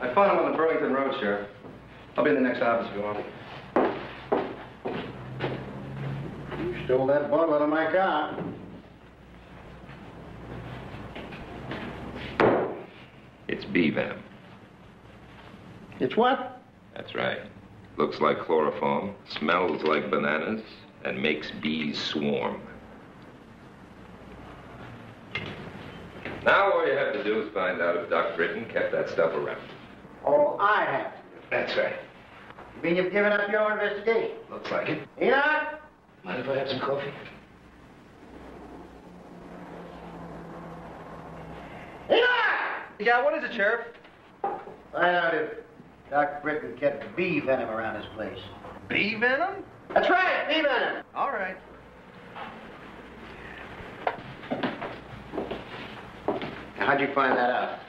I found him on the Burlington Road, Sheriff. I'll be in the next office if you want. You stole that bottle out of my car. It's bee venom. It's what? That's right. Looks like chloroform, smells like bananas, and makes bees swarm. Now all you have to do is find out if Doc Britton kept that stuff around. Oh, I have to. That's right. You mean you've given up your investigation? Looks like it. Enoch? Mind if I have some coffee? Enoch! Yeah, what is it, Sheriff? Find out if Doc Britton kept bee venom around his place. Bee venom? That's right, bee venom. All right. Now, how'd you find that out?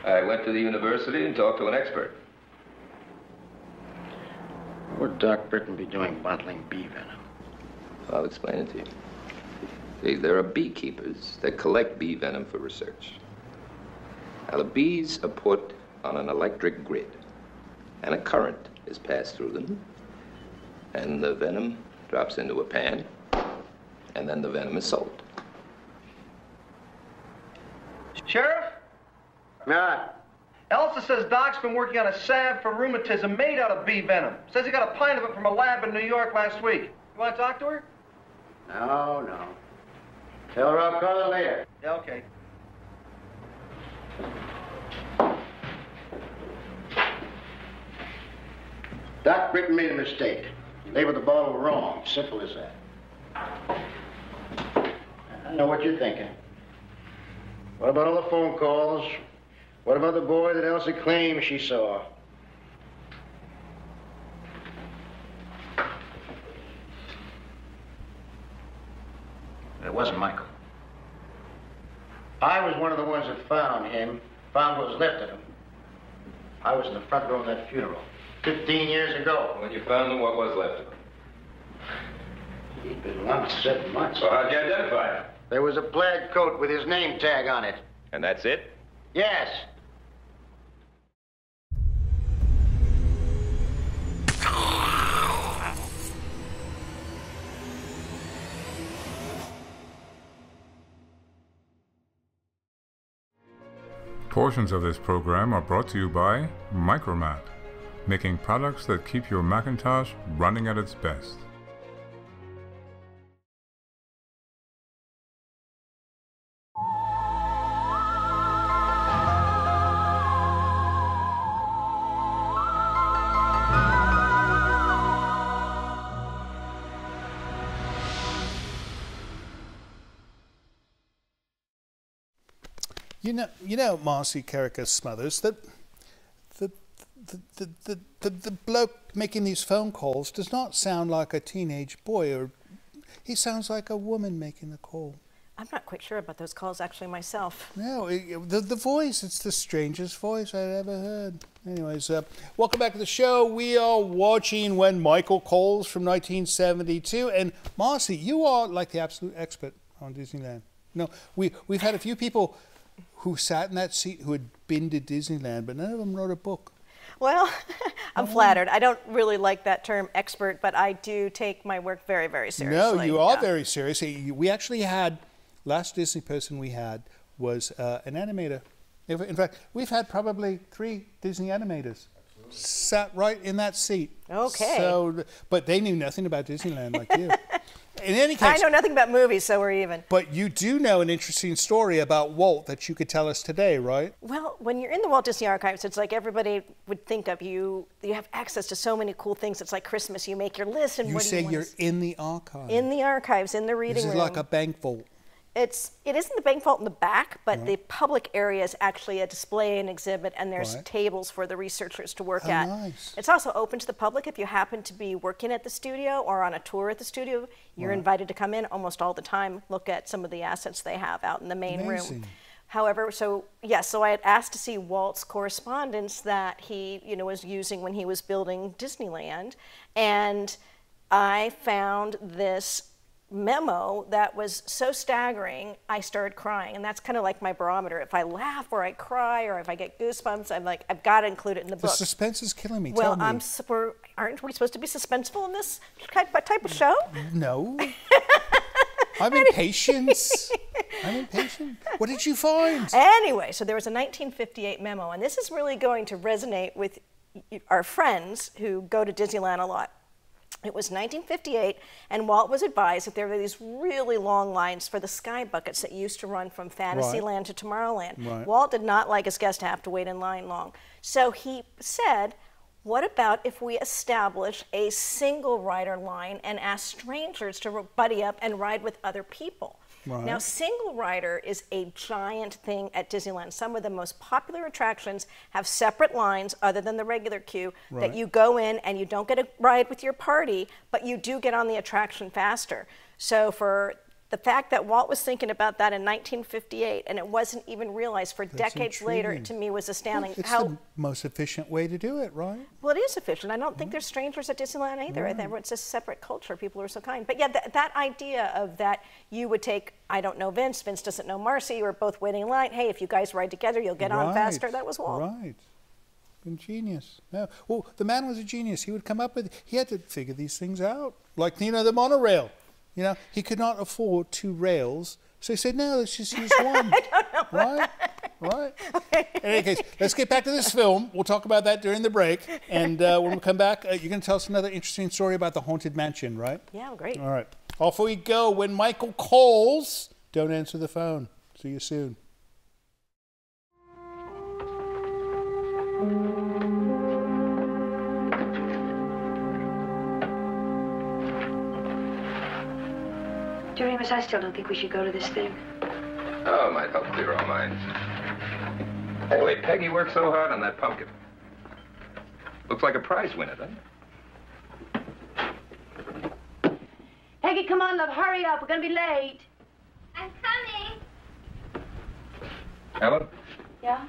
I went to the university and talked to an expert. What would Doc Britton be doing bottling bee venom? I'll explain it to you. See, there are beekeepers that collect bee venom for research. Now, the bees are put on an electric grid, and a current is passed through them, and the venom drops into a pan, and then the venom is sold. Sheriff? Yeah. Elsa says Doc's been working on a salve for rheumatism made out of bee venom. Says he got a pint of it from a lab in New York last week. You want to talk to her? No. Tell her I'll call her later. Yeah, okay. Doc Britton made a mistake. He labeled the bottle wrong. Simple as that. I know what you're thinking. What about all the phone calls? What about the boy that Elsa claims she saw? It wasn't Michael. I was one of the ones that found him, found what was left of him. I was in the front row of that funeral 15 years ago. When you found him, what was left of him? He'd been gone 7 months. So how'd you identify him? There was a plaid coat with his name tag on it. And that's it? Yes. Portions of this program are brought to you by Micromat, making products that keep your Macintosh running at its best. You know, Marcy Carriker Smothers, that the bloke making these phone calls does not sound like a teenage boy, or he sounds like a woman making the call. I'm not quite sure about those calls actually myself. No, the voice, it's the strangest voice I've ever heard. Anyways, welcome back to the show. We are watching When Michael Calls from 1972. And Marcy, you are like the absolute expert on Disneyland. No, we've had a few people who sat in that seat who had been to Disneyland, but none of them wrote a book. Well, I'm flattered. I don't really like that term expert, but I do take my work very, very seriously. No, you are very serious. We actually had, last Disney person we had was an animator. In fact, we've had probably 3 Disney animators sat right in that seat. Okay. So, but they knew nothing about Disneyland like you. In any case, I know nothing about movies, so we're even. But you do know an interesting story about Walt that you could tell us today, right? Well, when you're in the Walt Disney Archives, it's like everybody would think of you. You have access to so many cool things. It's like Christmas. You make your list, and you what do you want? You say you're in the archive. In the archives, in the reading room. This is like a bank vault. It isn't the bank vault in the back, but the public area is actually a display and exhibit, and there's tables for the researchers to work at. Nice. It's also open to the public. If you happen to be working at the studio or on a tour at the studio, you're invited to come in almost all the time, look at some of the assets they have out in the main room. However, so I had asked to see Walt's correspondence that he, was using when he was building Disneyland, and I found this memo that was so staggering, I started crying. And that's kind of like my barometer. If I laugh or I cry or if I get goosebumps, I'm like, I've got to include it in the book. The suspense is killing me. Well, Tell me. aren't we supposed to be suspenseful in this type of show? No. I'm impatient. I'm impatient. What did you find? Anyway, so there was a 1958 memo, and this is really going to resonate with our friends who go to Disneyland a lot. It was 1958, and Walt was advised that there were these really long lines for the sky buckets that used to run from Fantasyland to Tomorrowland. Right. Walt did not like his guests to have to wait in line long. So he said, what about if we establish a single rider line and ask strangers to buddy up and ride with other people? Right. Now, single rider is a giant thing at Disneyland. Some of the most popular attractions have separate lines other than the regular queue that you go in and you don't get a ride with your party, but you do get on the attraction faster. So for the fact that Walt was thinking about that in 1958 and it wasn't even realized for decades later, to me was astounding. Well, it's the most efficient way to do it, right? Well, it is efficient. I don't think there's strangers at Disneyland either. I think it's a separate culture. People are so kind. But yeah, that idea of that you would take, I don't know Vince doesn't know Marcy, we're both waiting in line. Hey, if you guys ride together, you'll get on faster. That was Walt. Right. Genius. Yeah. Well, the man was a genius. He would come up with, he had to figure these things out. Like, the monorail. He could not afford 2 rails, so he said, no, let's just use one. I don't know. Right? Okay. In any case, let's get back to this film. We'll talk about that during the break. And when we come back, you're going to tell us another interesting story about the Haunted Mansion, right? Yeah, great. All right. Off we go. When Michael calls, don't answer the phone. See you soon. Remus, I still don't think we should go to this thing. Oh, it might help clear our minds. Anyway, Peggy worked so hard on that pumpkin. Looks like a prize winner, doesn't it? Peggy, come on, love, hurry up. We're going to be late. I'm coming. Ellen? Yeah?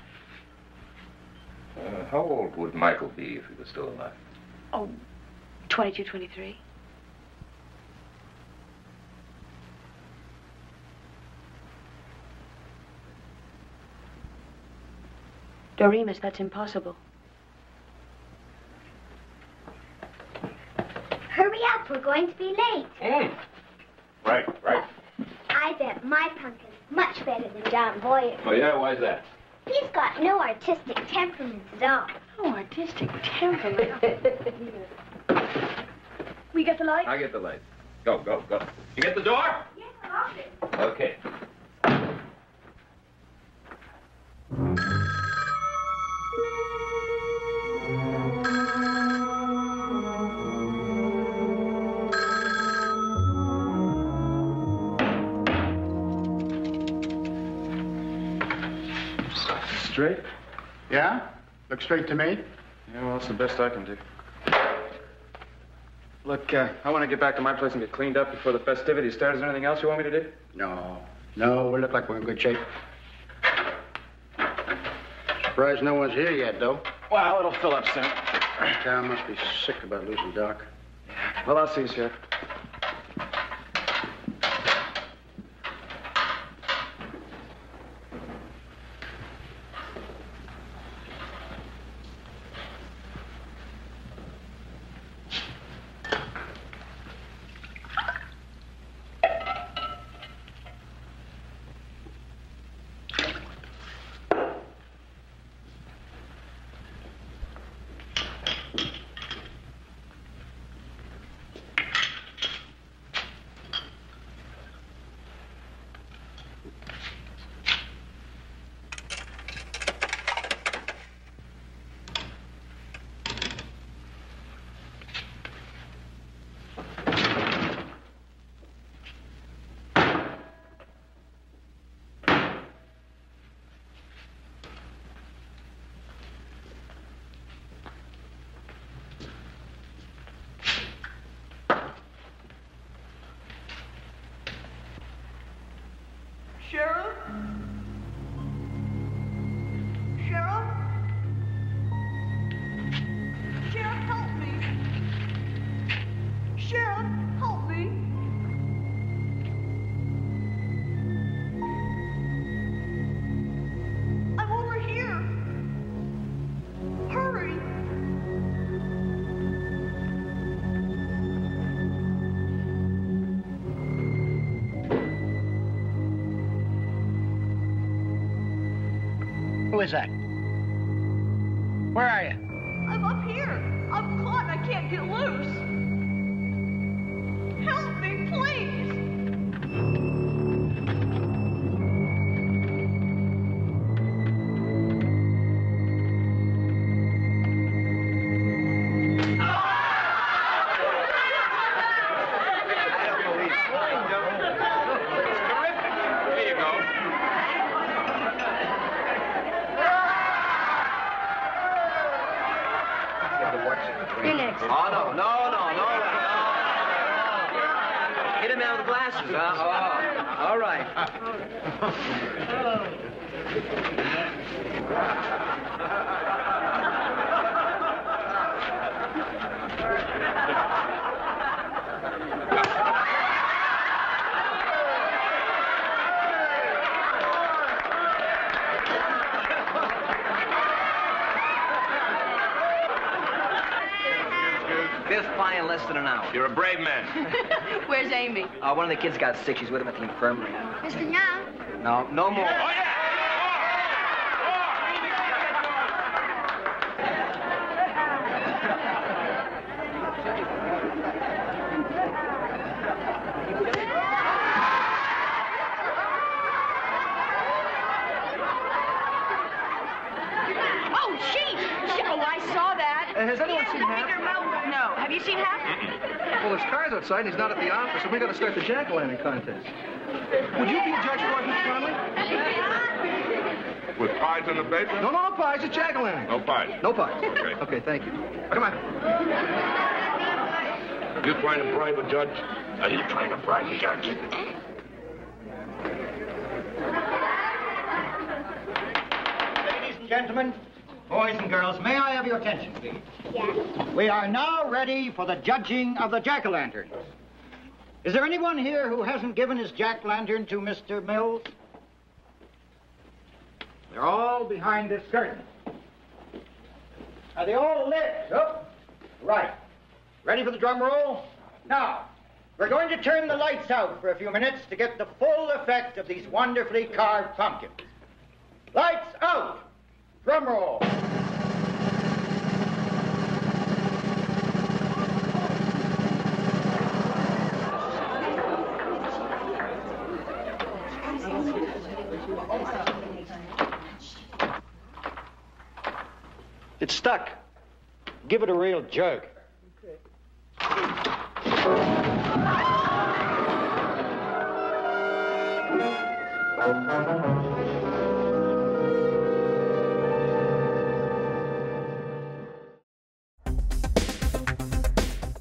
How old would Michael be if he was still alive? Oh, 22, 23. Doremus, that's impossible. Hurry up, we're going to be late. Right. I bet my pumpkin's much better than John Boyer's. Oh, yeah? Why's that? He's got no artistic temperament at all. Oh, artistic temperament. We get the light? I get the light. Go, go, go. You get the door? Yes, I locked it. Okay. Straight? Yeah? Looks straight to me. Yeah, well, it's the best I can do. Look, I want to get back to my place and get cleaned up before the festivities start. Is there anything else you want me to do? No. No, we look like we're in good shape. Surprised no one's here yet, though. Well, it'll fill up soon. Town must be sick about losing Doc. Well, I'll see you, Sheriff. Sheriff? Sheriff? Sheriff, help me. Sheriff, help me. I'm over here. Hurry. Who is that? Where are you? I'm up here. I'm caught and I can't get loose. Help me, please. Here you go. You're next. Oh, no. Hit him out with the glasses, huh? Oh, all right. Fifth pie in less than an hour. You're a brave man. Where's Amy? One of the kids got sick. She's with him at the infirmary. Mr. Young, No more. Oh, yeah! Oh, she! Oh, I saw that. Has anyone seen Hap? No. Have you seen Hap? Well, there's cars outside, and he's not at the office, and we got to start the jack-o'-lantern contest. Would you be a judge for us, Mr. Conley? With pies in the basement? No pies, it's jack-o'-lantern. No pies. No pies. Okay. Okay, thank you. Come on. You trying to bribe a judge? Are you trying to bribe a judge? Ladies and gentlemen, boys and girls, may I have your attention, please? yes. We are now ready for the judging of the jack-o'-lanterns. Is there anyone here who hasn't given his jack-lantern to Mr. Mills? They're all behind this curtain. Are they all lit? Up. Right. Ready for the drum roll? Now, we're going to turn the lights out for a few minutes to get the full effect of these wonderfully carved pumpkins. Lights out! Drum roll. It's stuck. Give it a real jerk.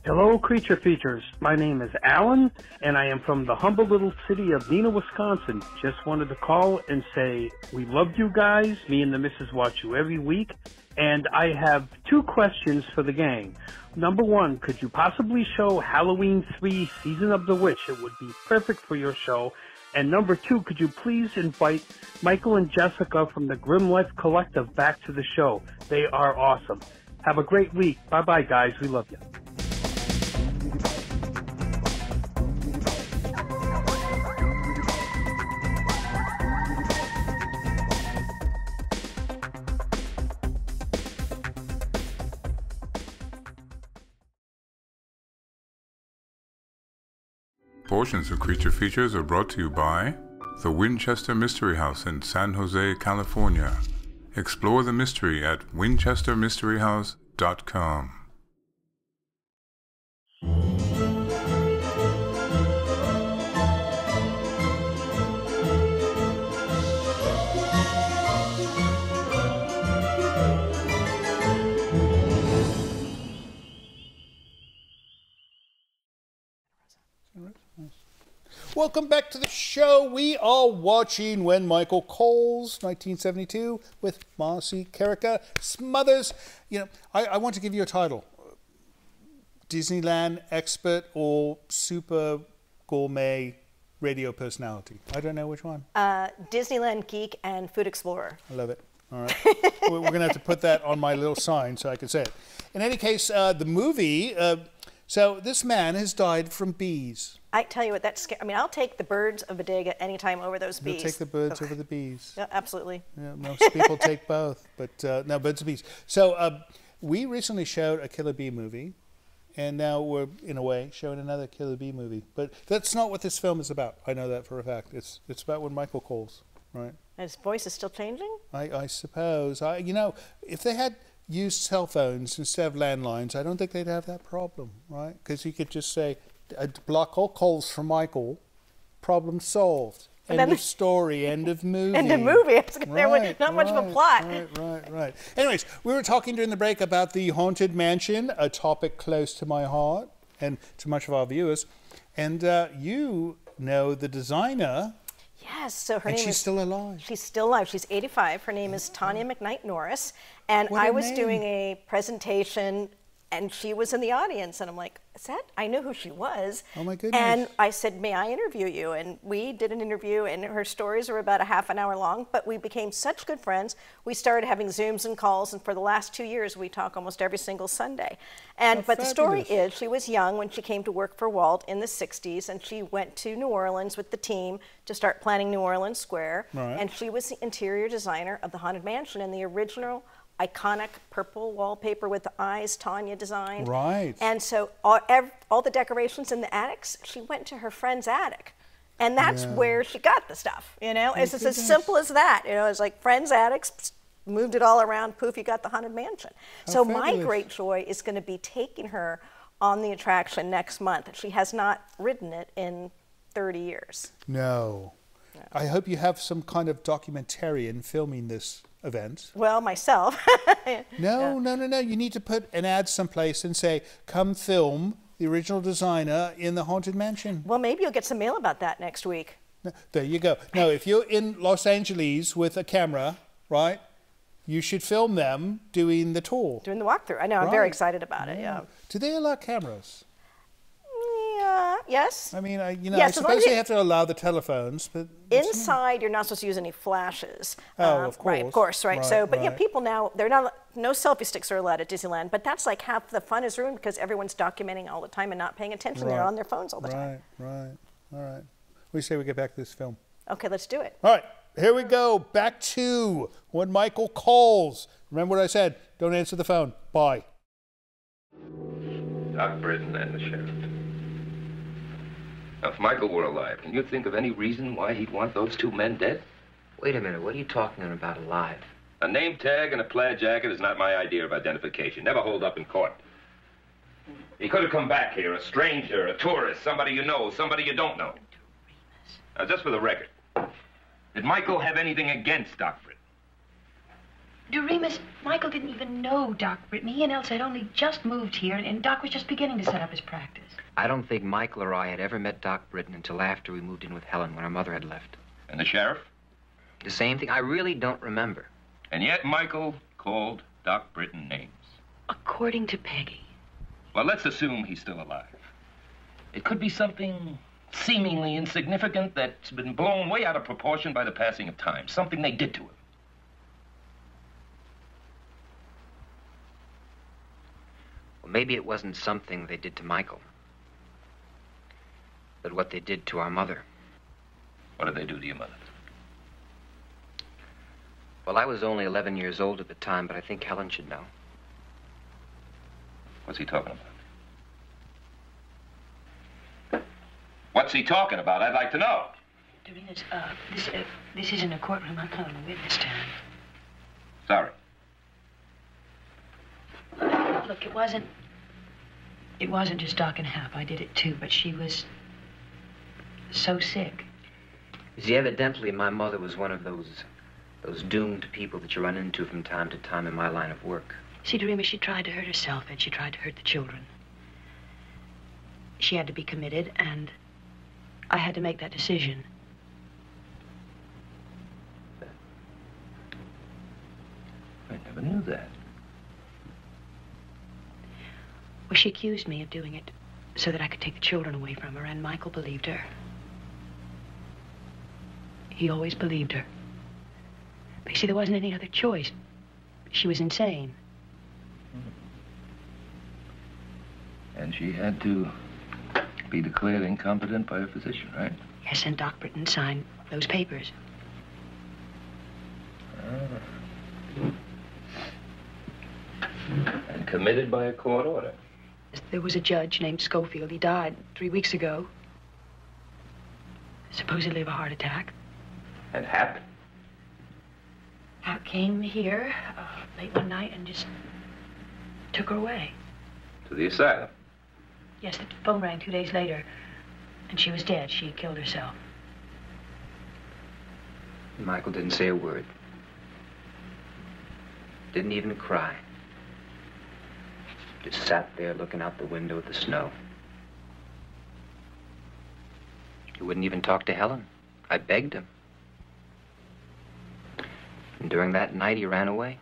Hello, Creature Features. My name is Alan, and I am from the humble little city of Neenah, Wisconsin. Just wanted to call and say we love you guys. Me and the missus watch you every week, and I have 2 questions for the gang. Number 1, could you possibly show Halloween 3 Season of the Witch? It would be perfect for your show. And number 2, could you please invite Michael and Jessica from the Grim Life Collective back to the show? They are awesome. Have a great week. Bye-bye, guys. We love you. Portions of Creature Features are brought to you by the Winchester Mystery House in San Jose, California. Explore the mystery at winchestermysteryhouse.com. Welcome back to the show. We are watching When Michael Calls, 1972, with Marcy Carriker Smothers. You know, I want to give you a title. Disneyland expert or super gourmet radio personality. I don't know which one. Disneyland geek and food explorer. I love it. All right. We're going to have to put that on my little sign so I can say it. In any case, the movie, so this man has died from bees. I tell you what, that's scary. I mean, I'll take the birds of Bodega anytime over those bees. You'll take the birds over the bees. Yeah, absolutely. Yeah, most people take both, but no, birds and bees. So we recently showed a Killer Bee movie, and now we're, in a way, showing another Killer Bee movie. But that's not what this film is about. I know that for a fact. It's about When Michael Calls, right? And his voice is still changing? I suppose. You know, if they had used cell phones instead of landlines, I don't think they'd have that problem, right? Because you could just say, block all calls from Michael, problem solved. End of story, end of movie. End of movie. There was not much of a plot. Right. Anyways, we were talking during the break about the Haunted Mansion, a topic close to my heart and to much of our viewers. And you know the designer. Yes, so her name she's is... still alive. She's still alive. She's 85. Her name is Tanya McKnight Norris. And What a I was name. doing a presentation, and she was in the audience. And I'm like, is that? I knew who she was. Oh, my goodness. And I said, may I interview you? And we did an interview, and her stories were about a half an hour long. But we became such good friends. We started having Zooms and calls. And for the last 2 years, we talk almost every single Sunday. And But the story is, she was young when she came to work for Walt in the 60s. And she went to New Orleans with the team to start planning New Orleans Square. Right. And she was the interior designer of the Haunted Mansion and the original iconic purple wallpaper with the eyes Tanya designed. Right. And so all the decorations in the attics, she went to her friend's attic. And that's where she got the stuff, you know? It's just as simple as that. You know, it's like friend's attics, moved it all around, poof, you got the Haunted Mansion. So my great joy is going to be taking her on the attraction next month. She has not ridden it in 30 years. No. I hope you have some kind of documentarian filming this event. Well, myself. No. You need to put an ad someplace and say, come film the original designer in the Haunted Mansion. Well, maybe you'll get some mail about that next week. No, there you go. No, if you're in Los Angeles with a camera, right, you should film them doing the tour. Doing the walkthrough. I know, I'm very excited about it, yeah. Do they allow cameras? Yes. I mean, I Yes, suppose they have to allow the telephones, but... Inside, you're not supposed to use any flashes. Of course. Right, of course, right. So, but yeah, right. people now, no selfie sticks are allowed at Disneyland, but that's like half the fun is ruined because everyone's documenting all the time and not paying attention. They're on their phones all the time. Right. All right. What do you say we get back to this film? Okay, let's do it. All right, here we go. Back to When Michael Calls. Remember what I said. Don't answer the phone. Bye. Doc Britton and the sheriff. Now, if Michael were alive, can you think of any reason why he'd want those 2 men dead? Wait a minute, what are you talking about alive? A name tag and a plaid jacket is not my idea of identification. Never hold up in court. He could have come back here, a stranger, a tourist, somebody you know, somebody you don't know. Now, just for the record, did Michael have anything against Doc Britton? Doremus, Michael didn't even know Doc Britton. He and Elsa had only just moved here, and Doc was just beginning to set up his practice. I don't think Michael or I had ever met Doc Britton until after we moved in with Helen when her mother had left. And the sheriff? The same thing. I really don't remember. And yet Michael called Doc Britton names. According to Peggy. Well, let's assume he's still alive. It could be something seemingly insignificant that's been blown way out of proportion by the passing of time. Something they did to him. Well, maybe it wasn't something they did to Michael, but what they did to our mother. What did they do to your mother? Well, I was only 11 years old at the time, but I think Helen should know. What's he talking about? What's he talking about? I'd like to know. Doremus, this isn't a courtroom. I'm not on the witness stand. Sorry. Look, it wasn't just Doc and Hap. I did it too, but she was so sick. You see, evidently my mother was one of those doomed people that you run into from time to time in my line of work. See, Doremus, she tried to hurt herself, and she tried to hurt the children. She had to be committed, and I had to make that decision. I never knew that. Well, she accused me of doing it so that I could take the children away from her, and Michael believed her. He always believed her. But you see, there wasn't any other choice. She was insane. And she had to be declared incompetent by a physician, right? Yes, and Doc Britton signed those papers. And committed by a court order. There was a judge named Schofield. He died 3 weeks ago. Supposedly of a heart attack. And Hap? Hap came here late one night and just took her away. To the asylum? Yes, the phone rang 2 days later, and she was dead. She had killed herself. Michael didn't say a word. Didn't even cry. Just sat there looking out the window at the snow. He wouldn't even talk to Helen. I begged him. And during that night, he ran away.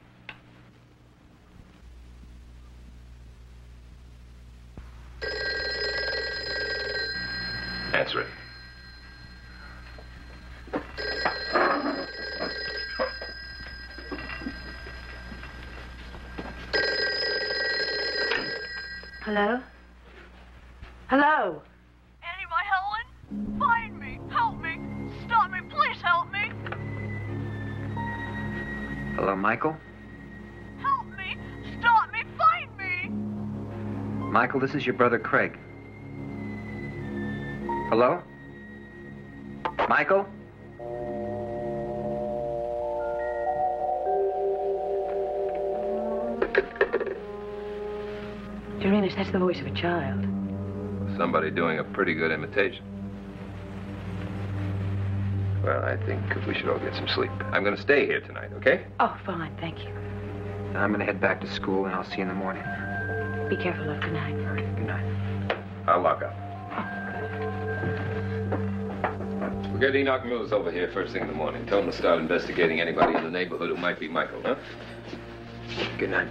Answer it. Hello? Hello? Annie, my Helen? Find me! Help me! Stop me! Please help me! Hello, Michael? Help me! Stop me! Find me! Michael, this is your brother Craig. Hello? Michael? Doremus, that's the voice of a child. Somebody doing a pretty good imitation. Well, I think we should all get some sleep. I'm going to stay here tonight, okay? Oh, fine, thank you. I'm going to head back to school, and I'll see you in the morning. Be careful, love. Good night. Good night. I'll lock up. We'll get Enoch Mills over here first thing in the morning. Tell him to start investigating anybody in the neighborhood who might be Michael, huh? Good night.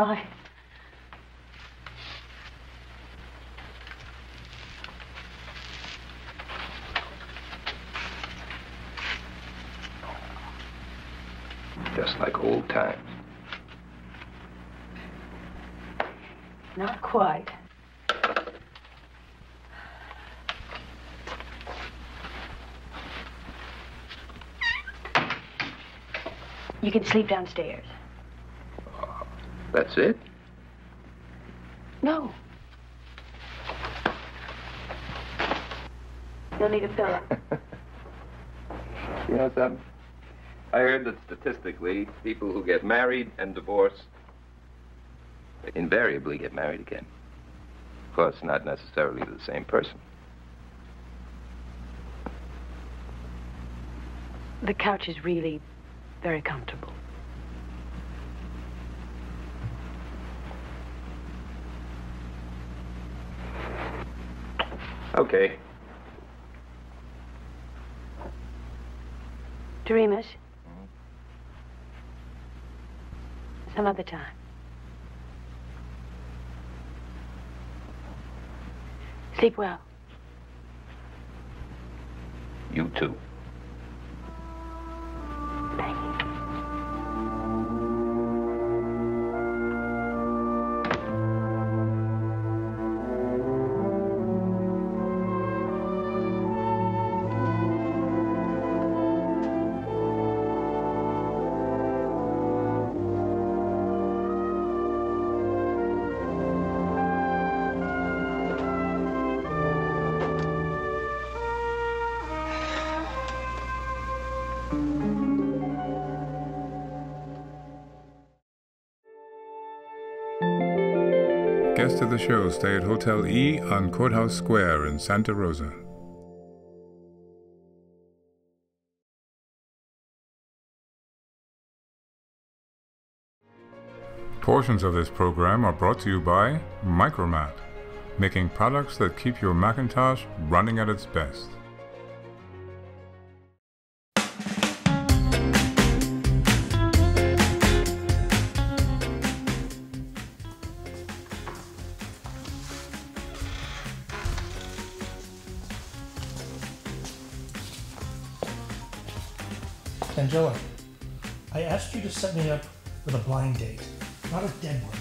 Bye. Just like old times. Not quite. You can sleep downstairs. That's it? No. You'll need a pillow. You know something? I heard that statistically, people who get married and divorced invariably get married again. Of course, not necessarily the same person. The couch is really very comfortable. Okay. Doremus? Some other time. Sleep well. You too. Thank you. Guests of the show stay at Hotel E on Courthouse Square in Santa Rosa. Portions of this program are brought to you by Micromat, making products that keep your Macintosh running at its best. Angela, I asked you to set me up with a blind date, not a dead one.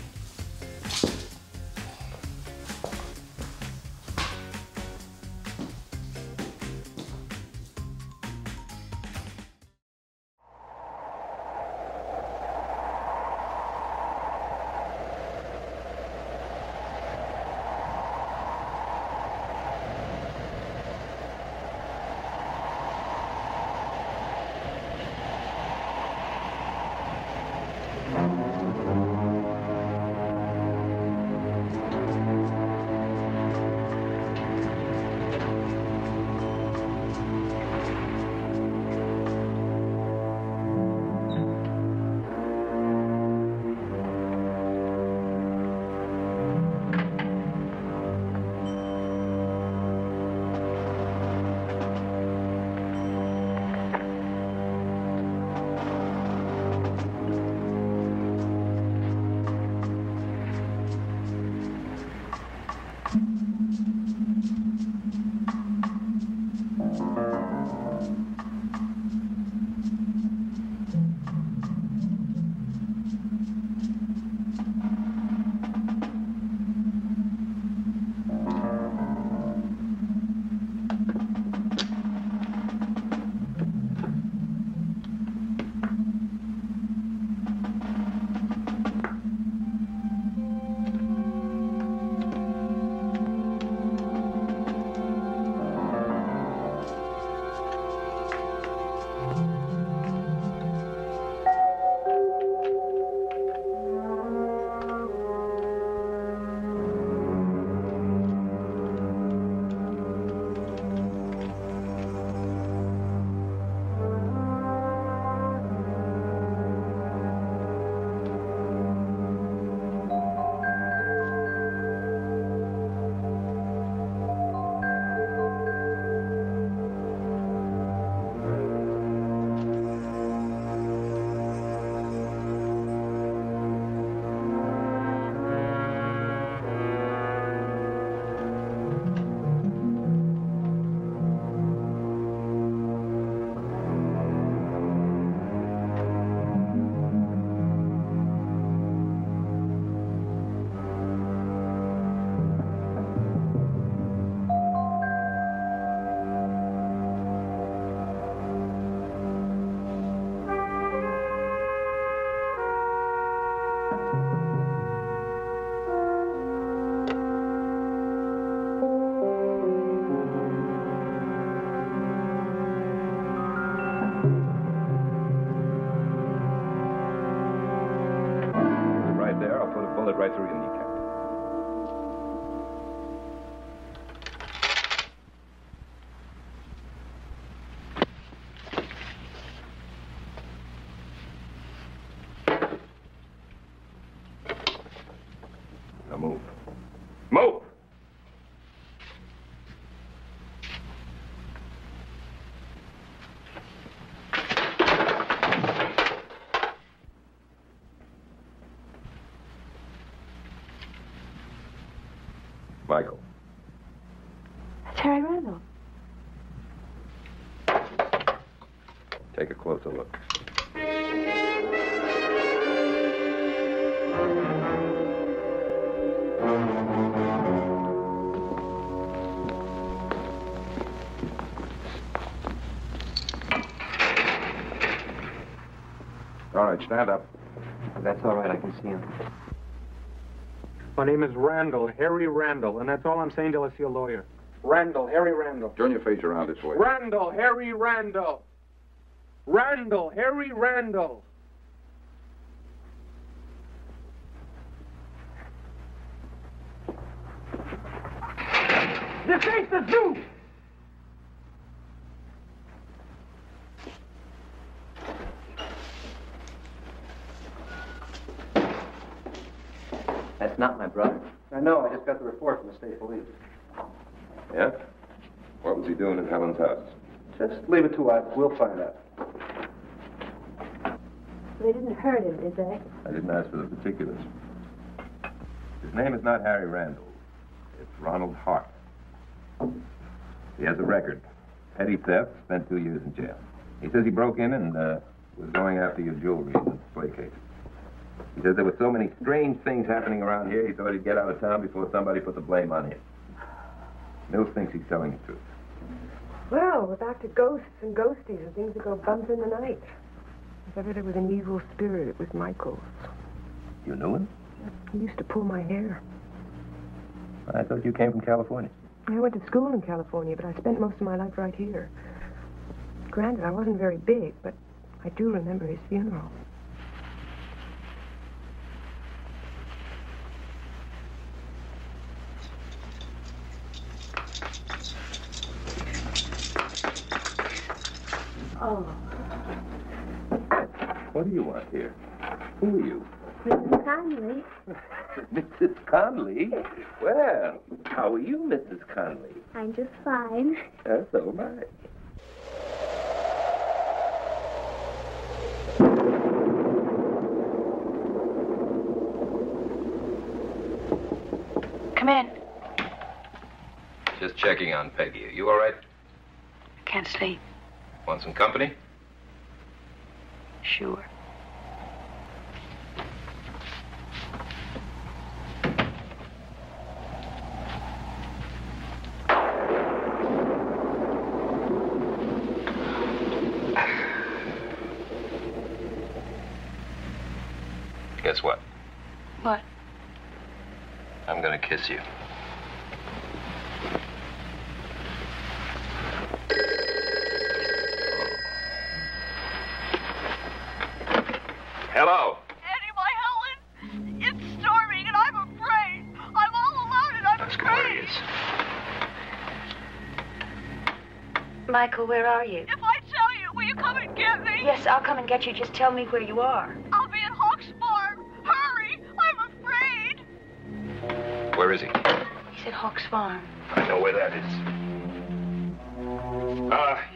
Michael. That's Harry Randall. Take a closer look. All right, stand up. That's all right, I can see him. My name is Randall, Harry Randall, and that's all I'm saying till I see a lawyer. Randall, Harry Randall. Turn your face around this way. Randall, Harry Randall. Randall, Harry Randall. This ain't the zoo! That's not my brother. I know. I just got the report from the state police. Yeah? What was he doing in Helen's house? Just leave it to us. We'll find out. They didn't hurt him, did they? I didn't ask for the particulars. His name is not Harry Randall. It's Ronald Hart. He has a record. Petty theft, spent 2 years in jail. He says he broke in and was going after your jewelry and display case. He says there were so many strange things happening around here, he thought he'd get out of town before somebody put the blame on him. Mills thinks he's telling the truth. Well, we're back to ghosts and ghosties and things that go bump in the night. If ever there was an evil spirit, it was Michael's. You knew him? He used to pull my hair. I thought you came from California. I went to school in California, but I spent most of my life right here. Granted, I wasn't very big, but I do remember his funeral. Oh. What do you want here? Who are you? Mrs. Conley. Mrs. Conley? Well, how are you, Mrs. Conley? I'm just fine. So am I. Come in. Just checking on Peggy. Are you all right? I can't sleep. Want some company? Sure. Guess what? What? I'm gonna kiss you. Hello. Eddie, my Helen, it's storming and I'm afraid. I'm all alone and I'm afraid. Michael, where are you? If I tell you, will you come and get me? Yes, I'll come and get you. Just tell me where you are. I'll be at Hawk's Farm. Hurry, I'm afraid. Where is he? He's at Hawk's Farm. I know where that is.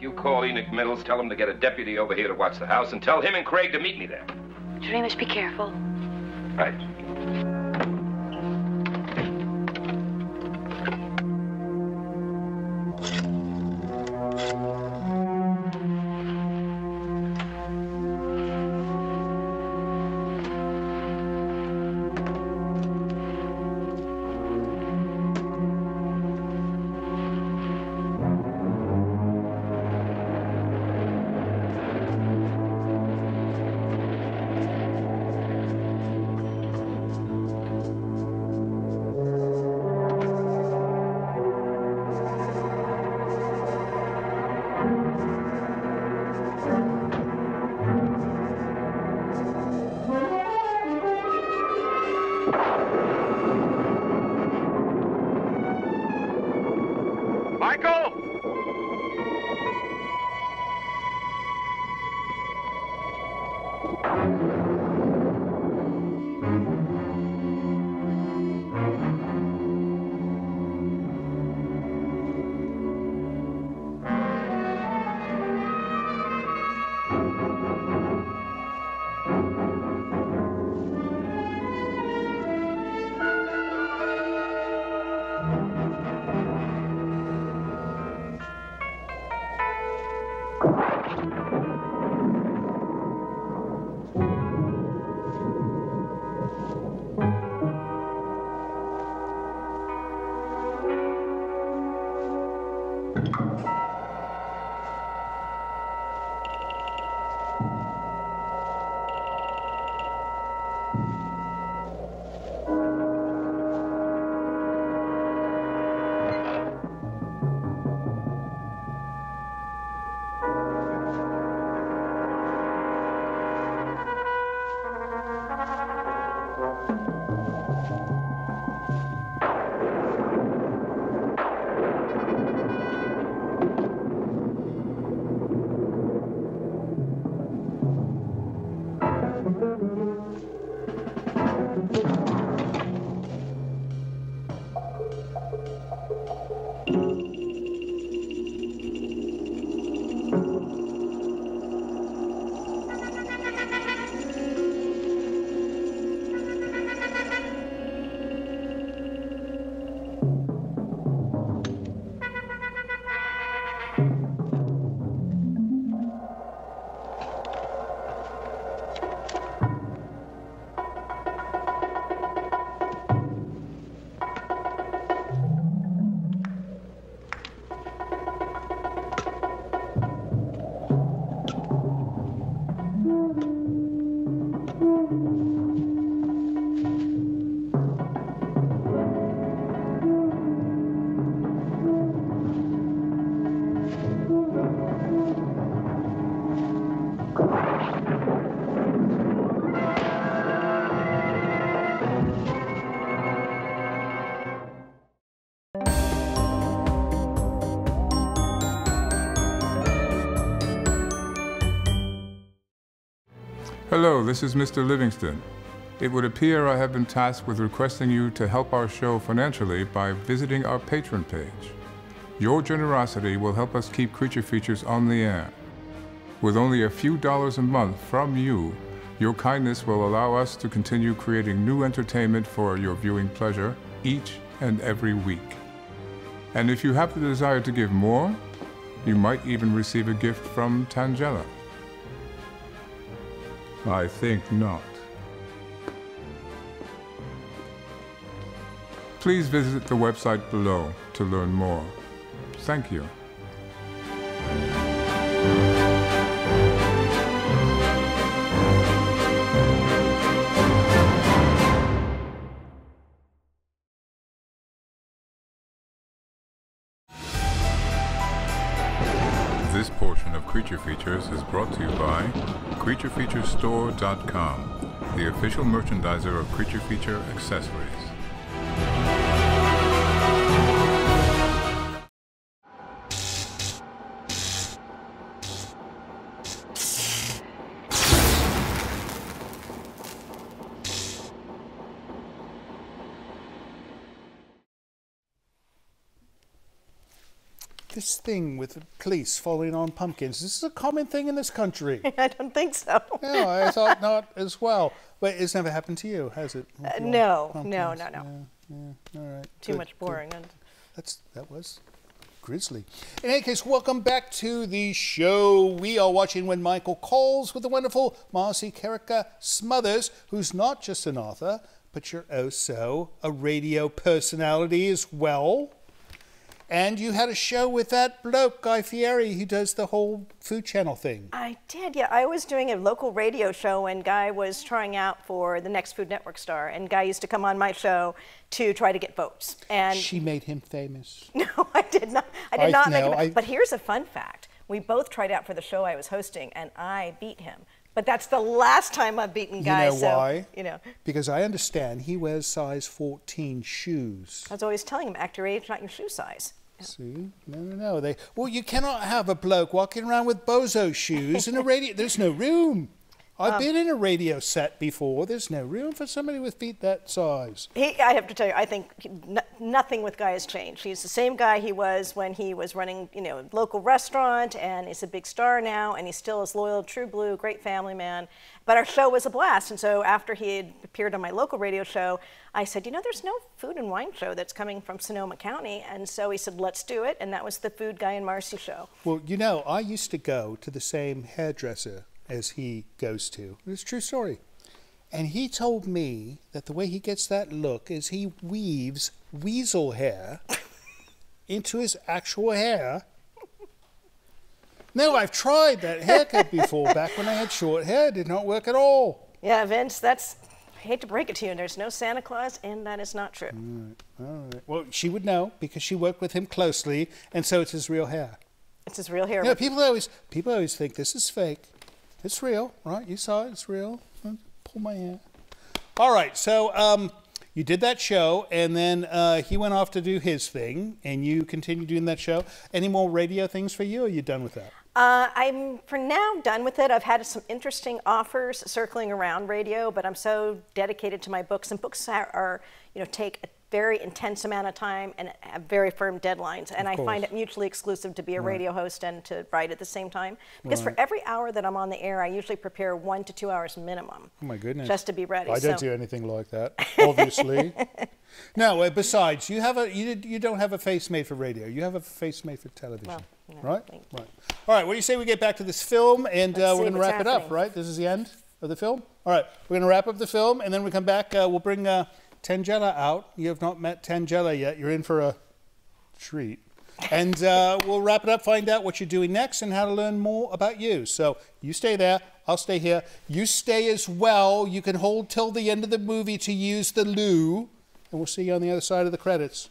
You call Enoch Mills, tell him to get a deputy over here to watch the house, and tell him and Craig to meet me there. Remus, be careful. Right. Hello, this is Mr. Livingston. It would appear I have been tasked with requesting you to help our show financially by visiting our Patreon page. Your generosity will help us keep Creature Features on the air. With only a few dollars a month from you, your kindness will allow us to continue creating new entertainment for your viewing pleasure each and every week. And if you have the desire to give more, you might even receive a gift from Tangela. I think not. Please visit the website below to learn more. Thank you. This portion of Creature Features is brought to you by CreatureFeatureStore.com, the official merchandiser of Creature Feature accessories. This thing with the police following on pumpkins, this is a common thing in this country. I don't think so. No, I thought not as well. But it's never happened to you, has it? No. Yeah, all right. Too much boring. Good. That was grisly. In any case, welcome back to the show. We are watching When Michael Calls with the wonderful Marcy Carriker Smothers, who's not just an author, but you're also a radio personality as well. And you had a show with that bloke, Guy Fieri, who does the whole Food Channel thing. I did, yeah. I was doing a local radio show when Guy was trying out for the next Food Network star. And Guy used to come on my show to try to get votes. And she made him famous. No, I did not. I did not make him. But here's a fun fact. We both tried out for the show I was hosting, and I beat him. But that's the last time I've beaten Guy. You know why? You know. Because I understand he wears size 14 shoes. I was always telling him, act your age, not your shoe size. See? No. Well, you cannot have a bloke walking around with bozo shoes in a radio. There's no room. I've been in a radio set before. There's no room for somebody with feet that size. I have to tell you, I think nothing with Guy has changed. He's the same guy he was when he was running, a local restaurant, and he's a big star now, and he's still as loyal, true blue, great family man. But our show was a blast, and so after he had appeared on my local radio show, I said, there's no food and wine show that's coming from Sonoma County, and so he said, let's do it, and that was the Food Guy and Marcy show. Well, I used to go to the same hairdresser as he goes to. It's a true story. And he told me that the way he gets that look is he weaves weasel hair into his actual hair. No, I've tried that haircut before, back when I had short hair. It did not work at all. Yeah, Vince, I hate to break it to you, there's no Santa Claus, and that is not true. All right. Well, she would know because she worked with him closely, and so it's his real hair. It's his real hair. Yeah, people always think this is fake. It's real, right? You saw it. It's real. Pull my hair. All right. So you did that show, and then he went off to do his thing, and you continued doing that show. Any more radio things for you, or are you done with that? I'm, for now, done with it. I've had some interesting offers circling around radio, but I'm so dedicated to my books, and books are take a very intense amount of time and have very firm deadlines, and I find it mutually exclusive to be a radio host and to write at the same time, because for every hour that I'm on the air, I usually prepare 1 to 2 hours minimum. Oh my goodness! Just to be ready. I don't do anything like that, obviously. No, besides, you don't have a face made for radio. You have a face made for television, right? Right. All right. What do you say we get back to this film, and we're going to wrap it up, right? This is the end of the film. All right. We're going to wrap up the film, and then we come back. We'll bring Tangela out. You have not met Tangela yet. You're in for a treat. And we'll wrap it up, find out what you're doing next, and how to learn more about you. So you stay there. I'll stay here. You stay as well. You can hold till the end of the movie to use the loo. And we'll see you on the other side of the credits.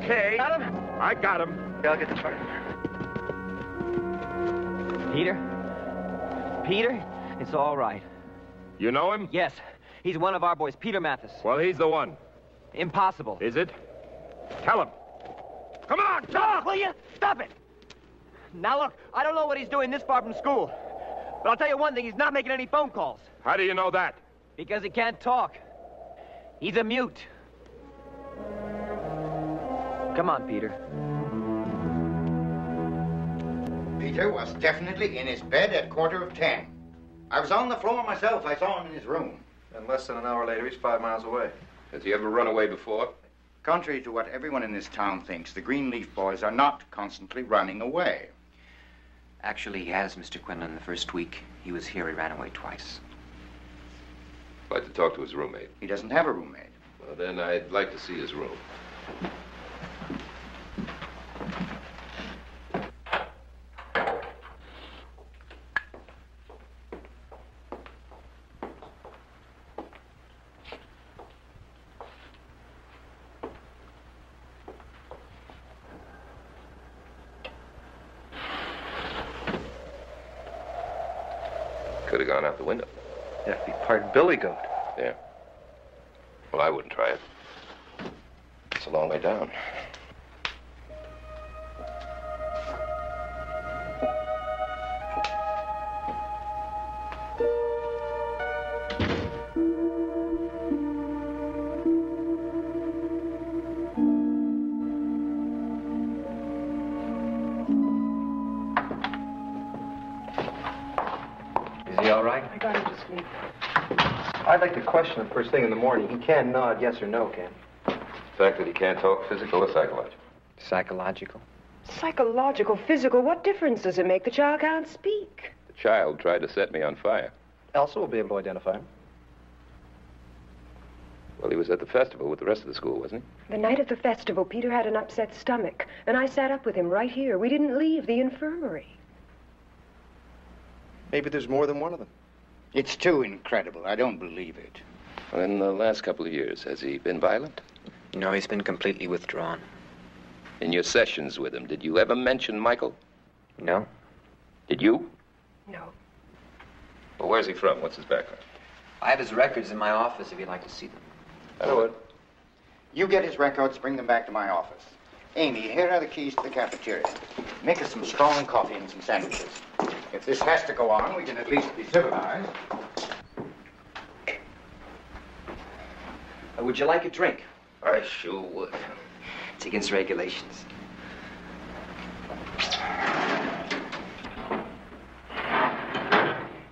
Okay. Got him? I got him. Yeah, I'll get the chart. Peter? Peter? It's all right. You know him? Yes. He's one of our boys, Peter Mathis. Well, he's the one. Impossible. Is it? Tell him. Come on, talk! Will you? Stop it! Now, look, I don't know what he's doing this far from school. But I'll tell you one thing, he's not making any phone calls. How do you know that? Because he can't talk. He's a mute. Come on, Peter. Peter was definitely in his bed at 10:15. I was on the floor myself. I saw him in his room. And less than an hour later, he's 5 miles away. Has he ever run away before? Contrary to what everyone in this town thinks, the Greenleaf Boys are not constantly running away. Actually, he has, Mr. Quinlan. The first week he was here, he ran away twice. I'd like to talk to his roommate. He doesn't have a roommate. Well, then I'd like to see his room. Could have gone out the window. Yeah, if he part Billy Goat. Yeah. Well, I wouldn't try it. It's a long way down. I got him to sleep. I'd like to question him first thing in the morning. He can nod yes or no, Ken. The fact that he can't talk, physical or psychological? Psychological. Psychological, physical, what difference does it make? The child can't speak. The child tried to set me on fire. Elsa will be able to identify him. Well, he was at the festival with the rest of the school, wasn't The night of the festival, Peter had an upset stomach, and I sat up with him right here. We didn't leave the infirmary. Maybe there's more than one of them. It's too incredible. I don't believe it. he? Well, in the last couple of years, has he been violent? No, he's been completely withdrawn. In your sessions with him, did you ever mention Michael? No. Did you? No. Well, where's he from? What's his background? I have his records in my office if you'd like to see them. I would. You get his records, bring them back to my office. Amy, here are the keys to the cafeteria. Make us some strong coffee and some sandwiches. If this has to go on, we can at least be civilized. Would you like a drink? I sure would. It's against regulations.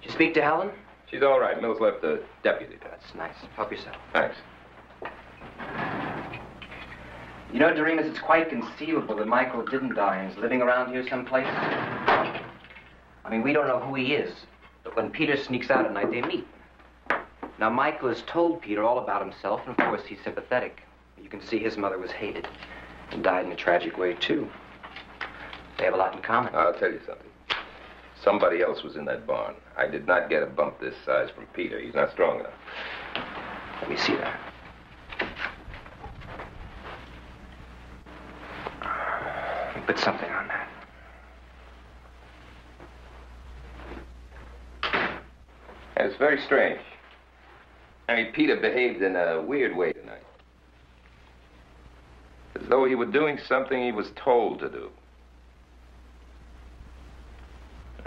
Did you speak to Helen? She's all right. Mills left the deputy. That's nice. Help yourself. Thanks. You know, Doremus, it's quite conceivable that Michael didn't die and is living around here someplace. I mean, we don't know who he is, but when Peter sneaks out at night, they meet. Now, Michael has told Peter all about himself, and of course, he's sympathetic. You can see his mother was hated and died in a tragic way, too. They have a lot in common. I'll tell you something. Somebody else was in that barn. I did not get a bump this size from Peter. He's not strong enough. Let me see that. Let me put something on that. And it's very strange. I mean, Peter behaved in a weird way tonight. As though he were doing something he was told to do.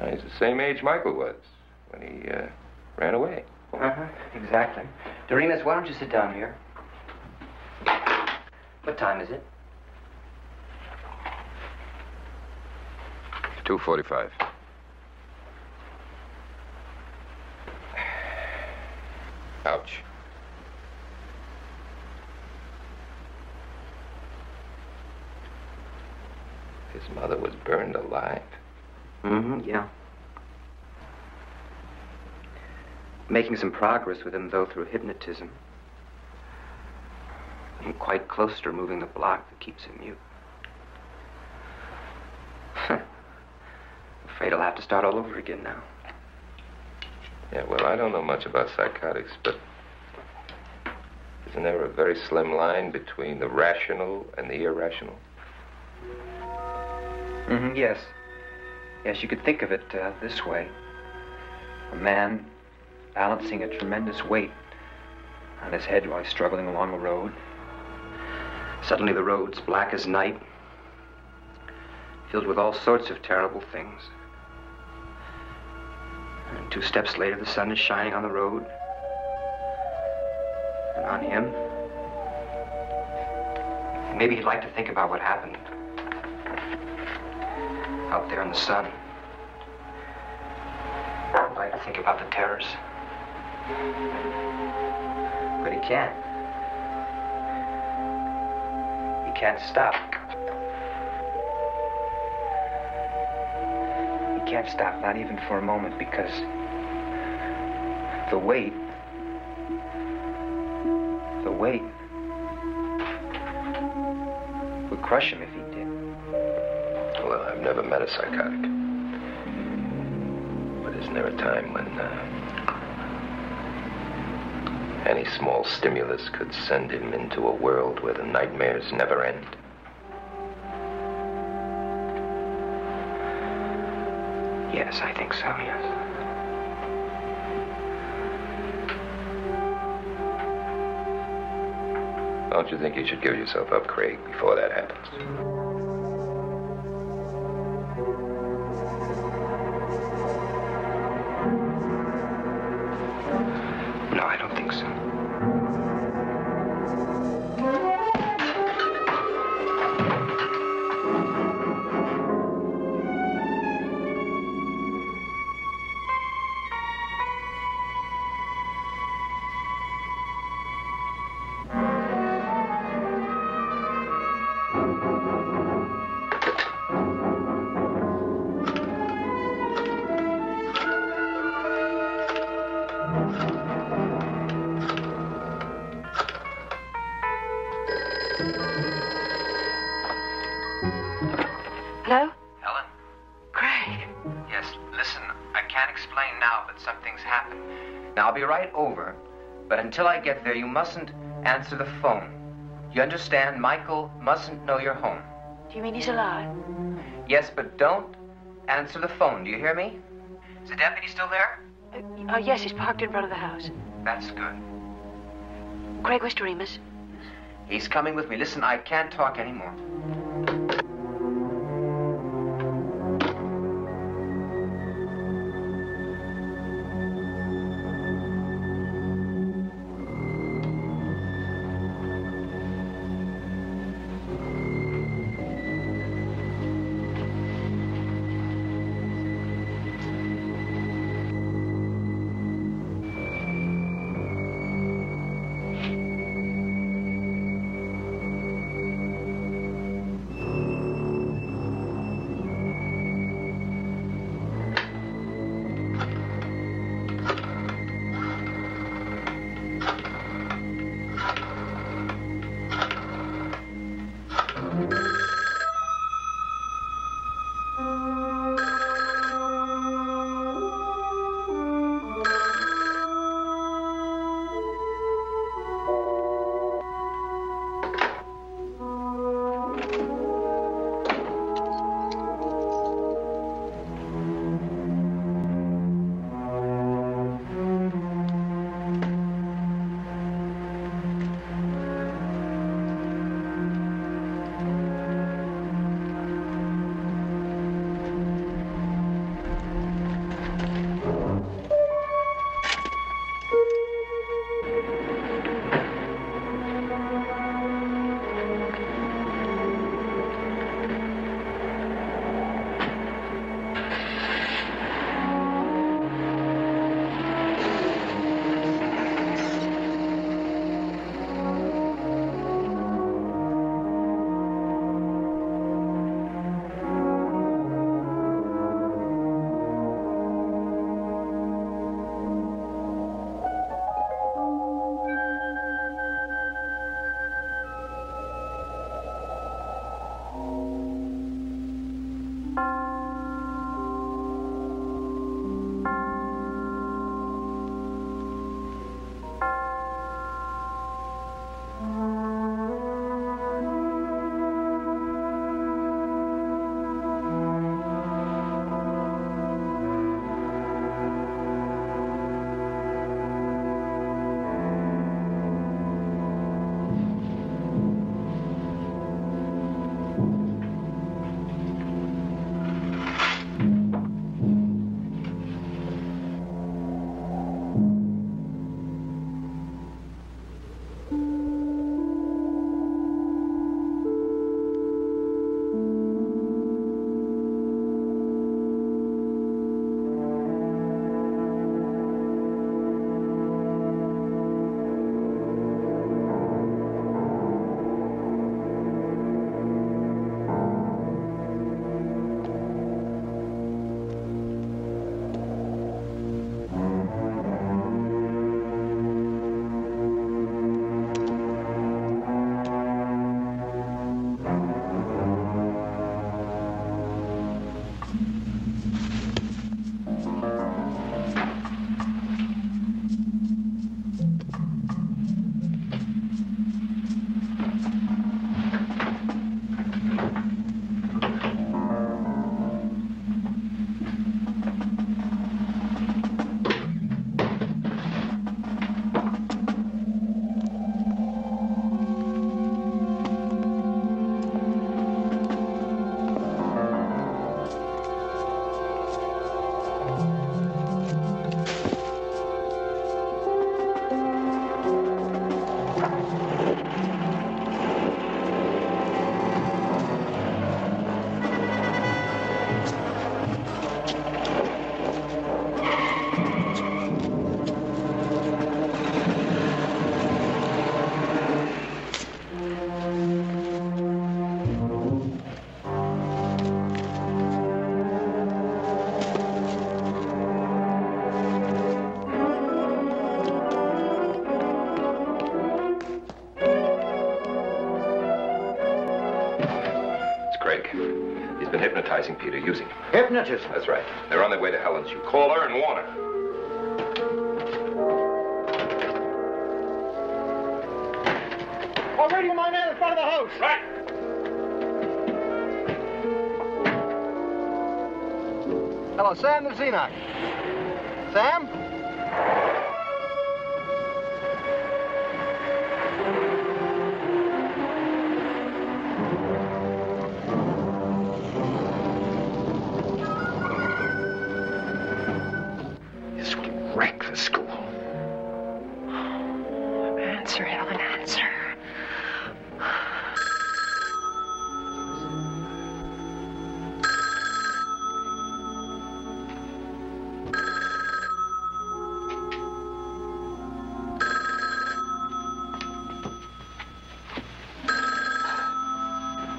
He's the same age Michael was when he ran away. Uh-huh, exactly. Doremus, why don't you sit down here? What time is it? 2:45. Ouch. His mother was burned alive. Mm-hmm, yeah. Making some progress with him, though, through hypnotism. I'm quite close to removing the block that keeps him mute. Afraid I'll have to start all over again now. Yeah, well, I don't know much about psychotics, but isn't there a very slim line between the rational and the irrational? Mm-hmm, yes. Yes, you could think of it this way. A man balancing a tremendous weight on his head while he's struggling along a road. Suddenly the road's black as night, filled with all sorts of terrible things. And 2 steps later, the sun is shining on the road and on him. Maybe he'd like to think about what happened out there in the sun. I'd like to think about the terrors. But he can't. He can't stop. He can't stop, not even for a moment, because the weight would crush him if he did. Well, I've never met a psychotic. But isn't there a time when any small stimulus could send him into a world where the nightmares never end? Yes, I think so, yes. Don't you think you should give yourself up, Craig, before that happens? No, I don't think so. Hello? Helen? Craig. Yes, listen, I can't explain now, but something's happened. Now, I'll be right over, but until I get there, you mustn't answer the phone. You understand? Michael mustn't know you're home. Do you mean he's alive? Yes, but don't answer the phone. Do you hear me? Is the deputy still there? Yes, he's parked in front of the house. That's good. Craig, where's Doremus? He's coming with me. Listen, I can't talk anymore. Craig. He's been hypnotizing Peter, using him. Hypnotism? That's right. They're on their way to Helen's. You call her and warn her. Oh, radio my man in front of the house. Right. Hello, Sam. This is Enoch. Sam? This will wreck the school. Answer, Helen, answer.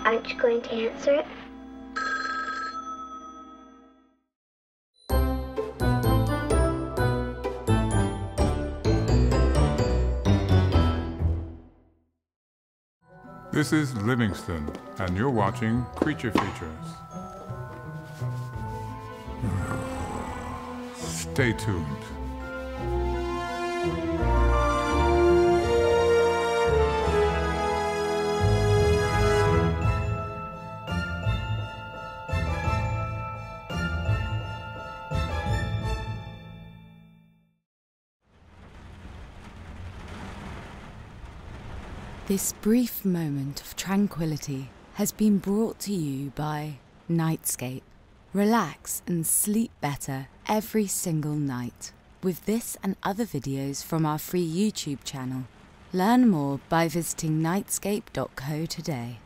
Aren't you going to answer it? This is Livingston, and you're watching Creature Features. Stay tuned. This brief moment of tranquility has been brought to you by Nightscape. Relax and sleep better every single night with this and other videos from our free YouTube channel. Learn more by visiting nightscape.co today.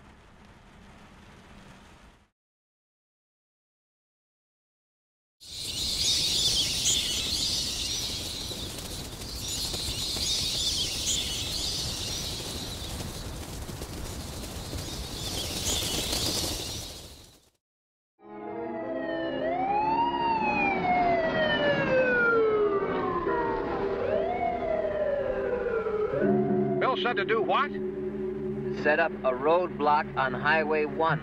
Bill said to do what? Set up a roadblock on Highway 1.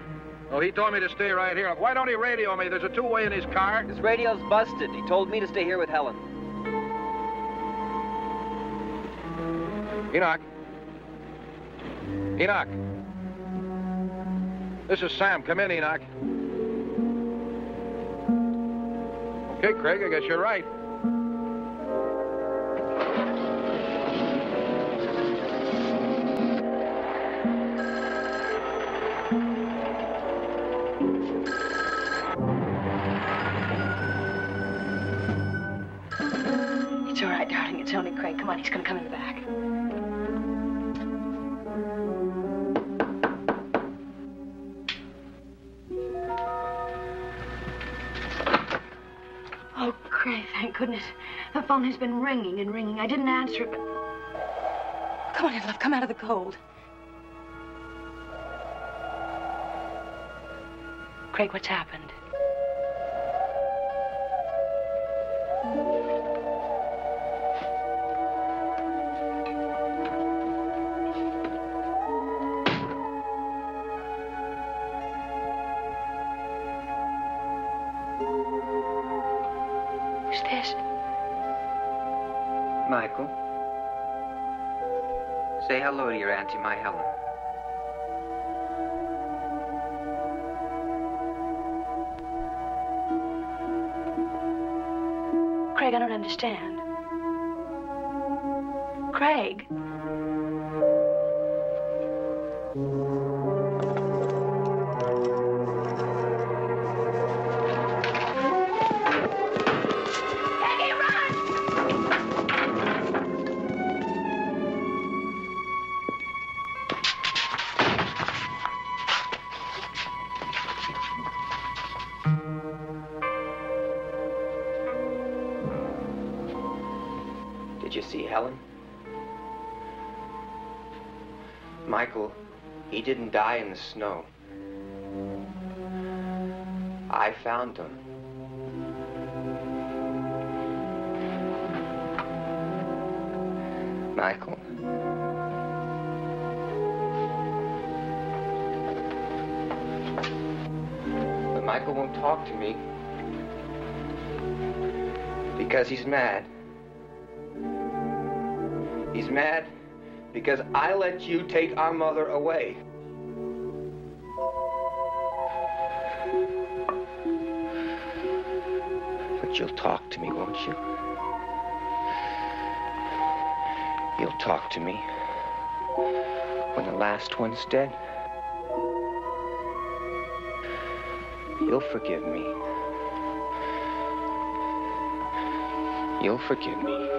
Oh, he told me to stay right here. Why don't he radio me? There's a two-way in his car. His radio's busted. He told me to stay here with Helen. Enoch. Enoch. This is Sam. Come in, Enoch. Okay, Craig, I guess you're right. It's all right, darling. It's only Craig. Come on, he's gonna come in the back. Oh, Craig, thank goodness. The phone has been ringing and ringing. I didn't answer it, but... Come on, love, come out of the cold. Craig, what's happened? Who's this? Michael. Say hello to your auntie, my Helen. Craig, I don't understand. Craig. Did you see Helen? Michael, he didn't die in the snow. I found him. Michael. Michael won't talk to me because he's mad. He's mad because I let you take our mother away. But you'll talk to me, won't you? You'll talk to me when the last one's dead. You'll forgive me. You'll forgive me.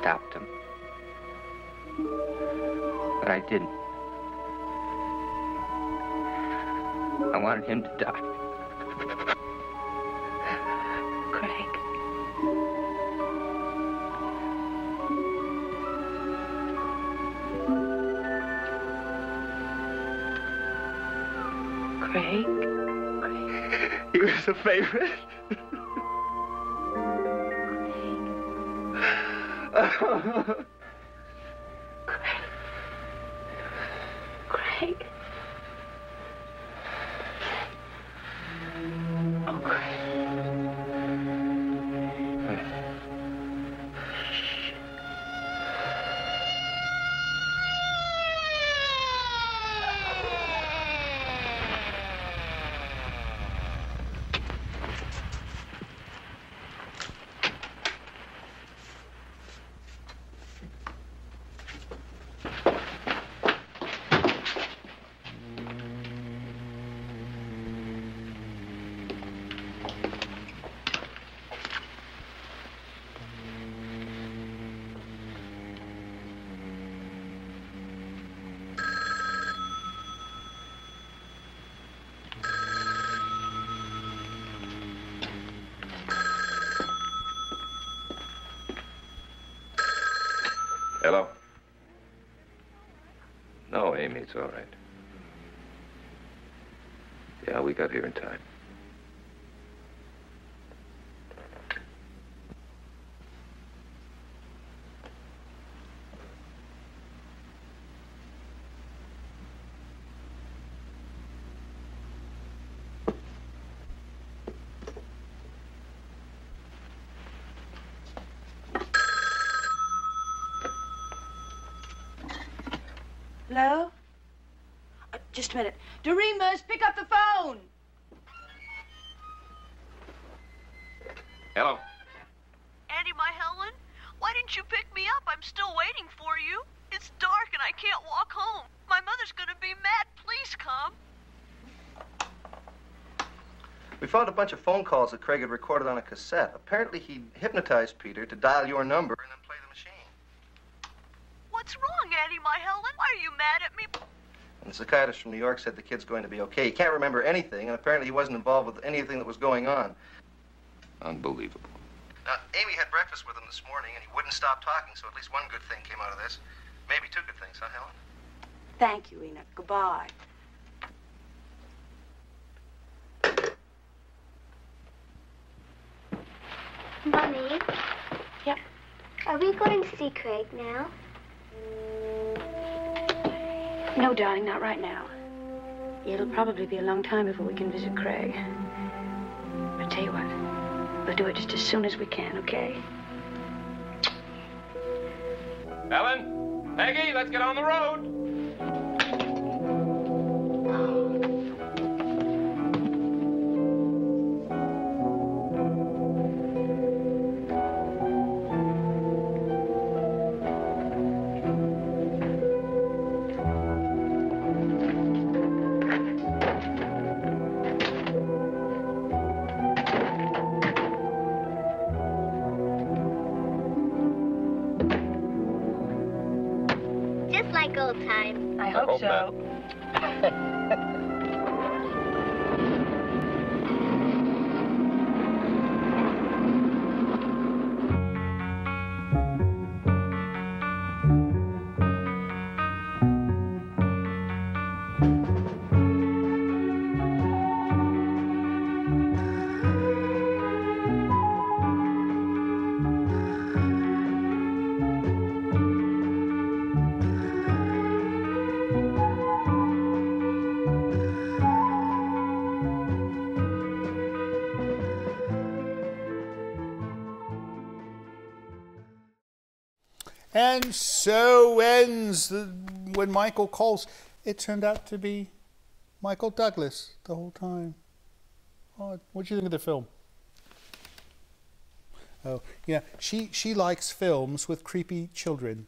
Stopped him. But I didn't. I wanted him to die. Craig. Craig? He was a favorite. Craig. Oh, Craig. Hello? No, Amy, it's all right. Yeah, we got here in time. Hello? Just a minute. Doremus, pick up the phone. Hello? Andy, my Helen, why didn't you pick me up? I'm still waiting for you. It's dark and I can't walk home. My mother's gonna be mad. Please come. We found a bunch of phone calls that Craig had recorded on a cassette. Apparently, he hypnotized Peter to dial your number and then play the machine. What's wrong, Annie, my Helen? Why are you mad at me? And the psychiatrist from New York said the kid's going to be okay. He can't remember anything, and apparently he wasn't involved with anything that was going on. Unbelievable. Now, Amy had breakfast with him this morning, and he wouldn't stop talking, so at least one good thing came out of this. Maybe two good things, huh, Helen? Thank you, Enoch. Goodbye. Mommy? Yep. Are we going to see Craig now? No, darling, not right now. It'll probably be a long time before we can visit Craig. But tell you what, we'll do it just as soon as we can, okay? Ellen, Peggy, let's get on the road. Just like old times. I hope so. And so ends when Michael calls. It turned out to be Michael Douglas the whole time. Oh, what do you think of the film? Oh, yeah, she likes films with creepy children.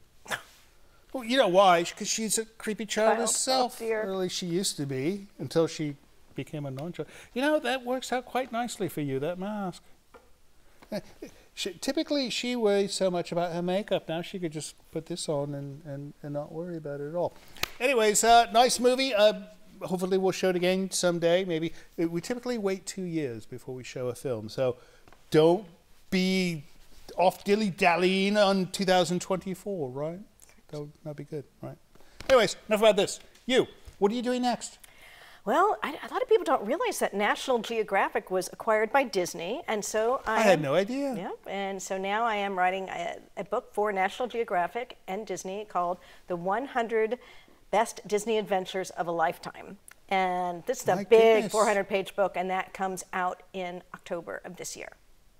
Well, you know why? Because she's a creepy child herself. dear. Or at least she used to be until she became a non-child. You know, that works out quite nicely for you, that mask. Typically, she worries so much about her makeup. Now she could just put this on and not worry about it at all. Anyways, nice movie. Hopefully we'll show it again someday. Maybe we typically wait 2 years before we show a film. So don't be off dilly-dallying on 2024, right? That'd be good, right? Anyways, enough about this. You, what are you doing next? Well, a lot of people don't realize that National Geographic was acquired by Disney, and so I had no idea. Yeah, and so now I am writing a book for National Geographic and Disney called The 100 Best Disney Adventures of a Lifetime. And this is a big 400-page book, and that comes out in October of this year.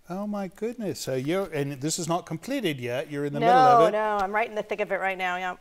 Oh my goodness! So and this is not completed yet. You're in the middle of it. No, I'm right in the thick of it right now. Yeah.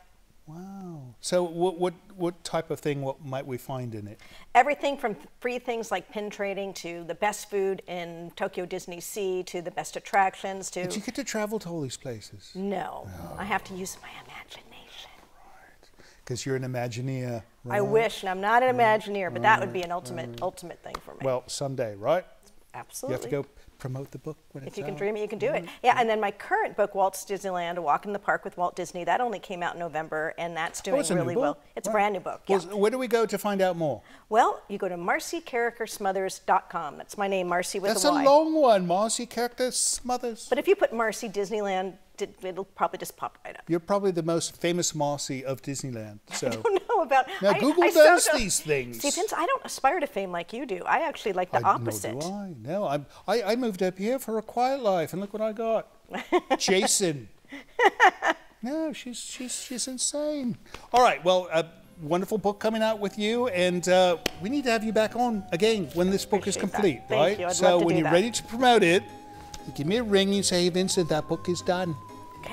Wow. So what type of thing? What might we find in it? Everything from free things like pin trading to the best food in Tokyo Disney Sea to the best attractions to. But you get to travel to all these places. No, I have to use my imagination. Right. Because you're an Imagineer. Right? I wish, and I'm not an Imagineer, but that would be an ultimate thing for me. Well, someday, right? Absolutely. You have to go promote the book when it's If you can out. dream it, you can do it. Yeah, and then my current book, Walt's Disneyland, A Walk in the Park with Walt Disney, that only came out in November, and that's doing it's a new really book? well. It's a brand new book. Well, Yeah. where do we go to find out more? Well, you go to MarcyCarrikerSmothers.com. That's my name, Marcy with That's a Y. a long one, Marcy Carriker Smothers. But if you put Marcy Disneyland, it'll probably just pop right up. You're probably the most famous Marcy of Disneyland. So. I don't know about. Now Google I does don't- these things. See, since I don't aspire to fame like you do, I actually like the opposite. Nor do I. No, I moved up here for a quiet life, and look what I got. Jason. No, she's insane. All right, well, a wonderful book coming out with you, and we need to have you back on again when this book is complete, Thank right? you. I'd So love to when do you're that. ready to promote it, you give me a ring. You say, "Hey, Vincent, that book is done."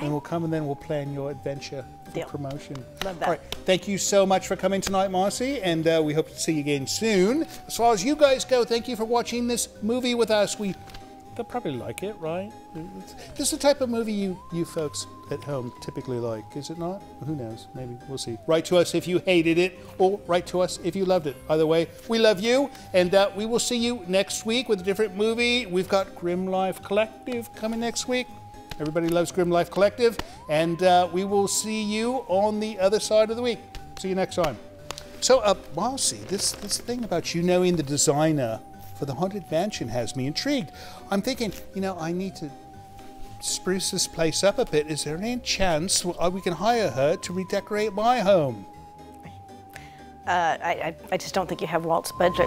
And we'll come and then we'll plan your adventure for promotion. Love that. All right. Thank you so much for coming tonight, Marcy, and we hope to see you again soon. As far as you guys go, thank you for watching this movie with us. We they'll probably like it, right? This is the type of movie you folks at home typically like, is it not? Who knows? Maybe. We'll see. Write to us if you hated it, or write to us if you loved it. Either way, we love you, and we will see you next week with a different movie. We've got Grim Life Collective coming next week. Everybody loves Grim Life Collective, and we will see you on the other side of the week. See you next time. So, Marcy, this thing about you knowing the designer for the Haunted Mansion has me intrigued. I'm thinking, you know, I need to spruce this place up a bit. Is there any chance we can hire her to redecorate my home? I just don't think you have Walt's budget.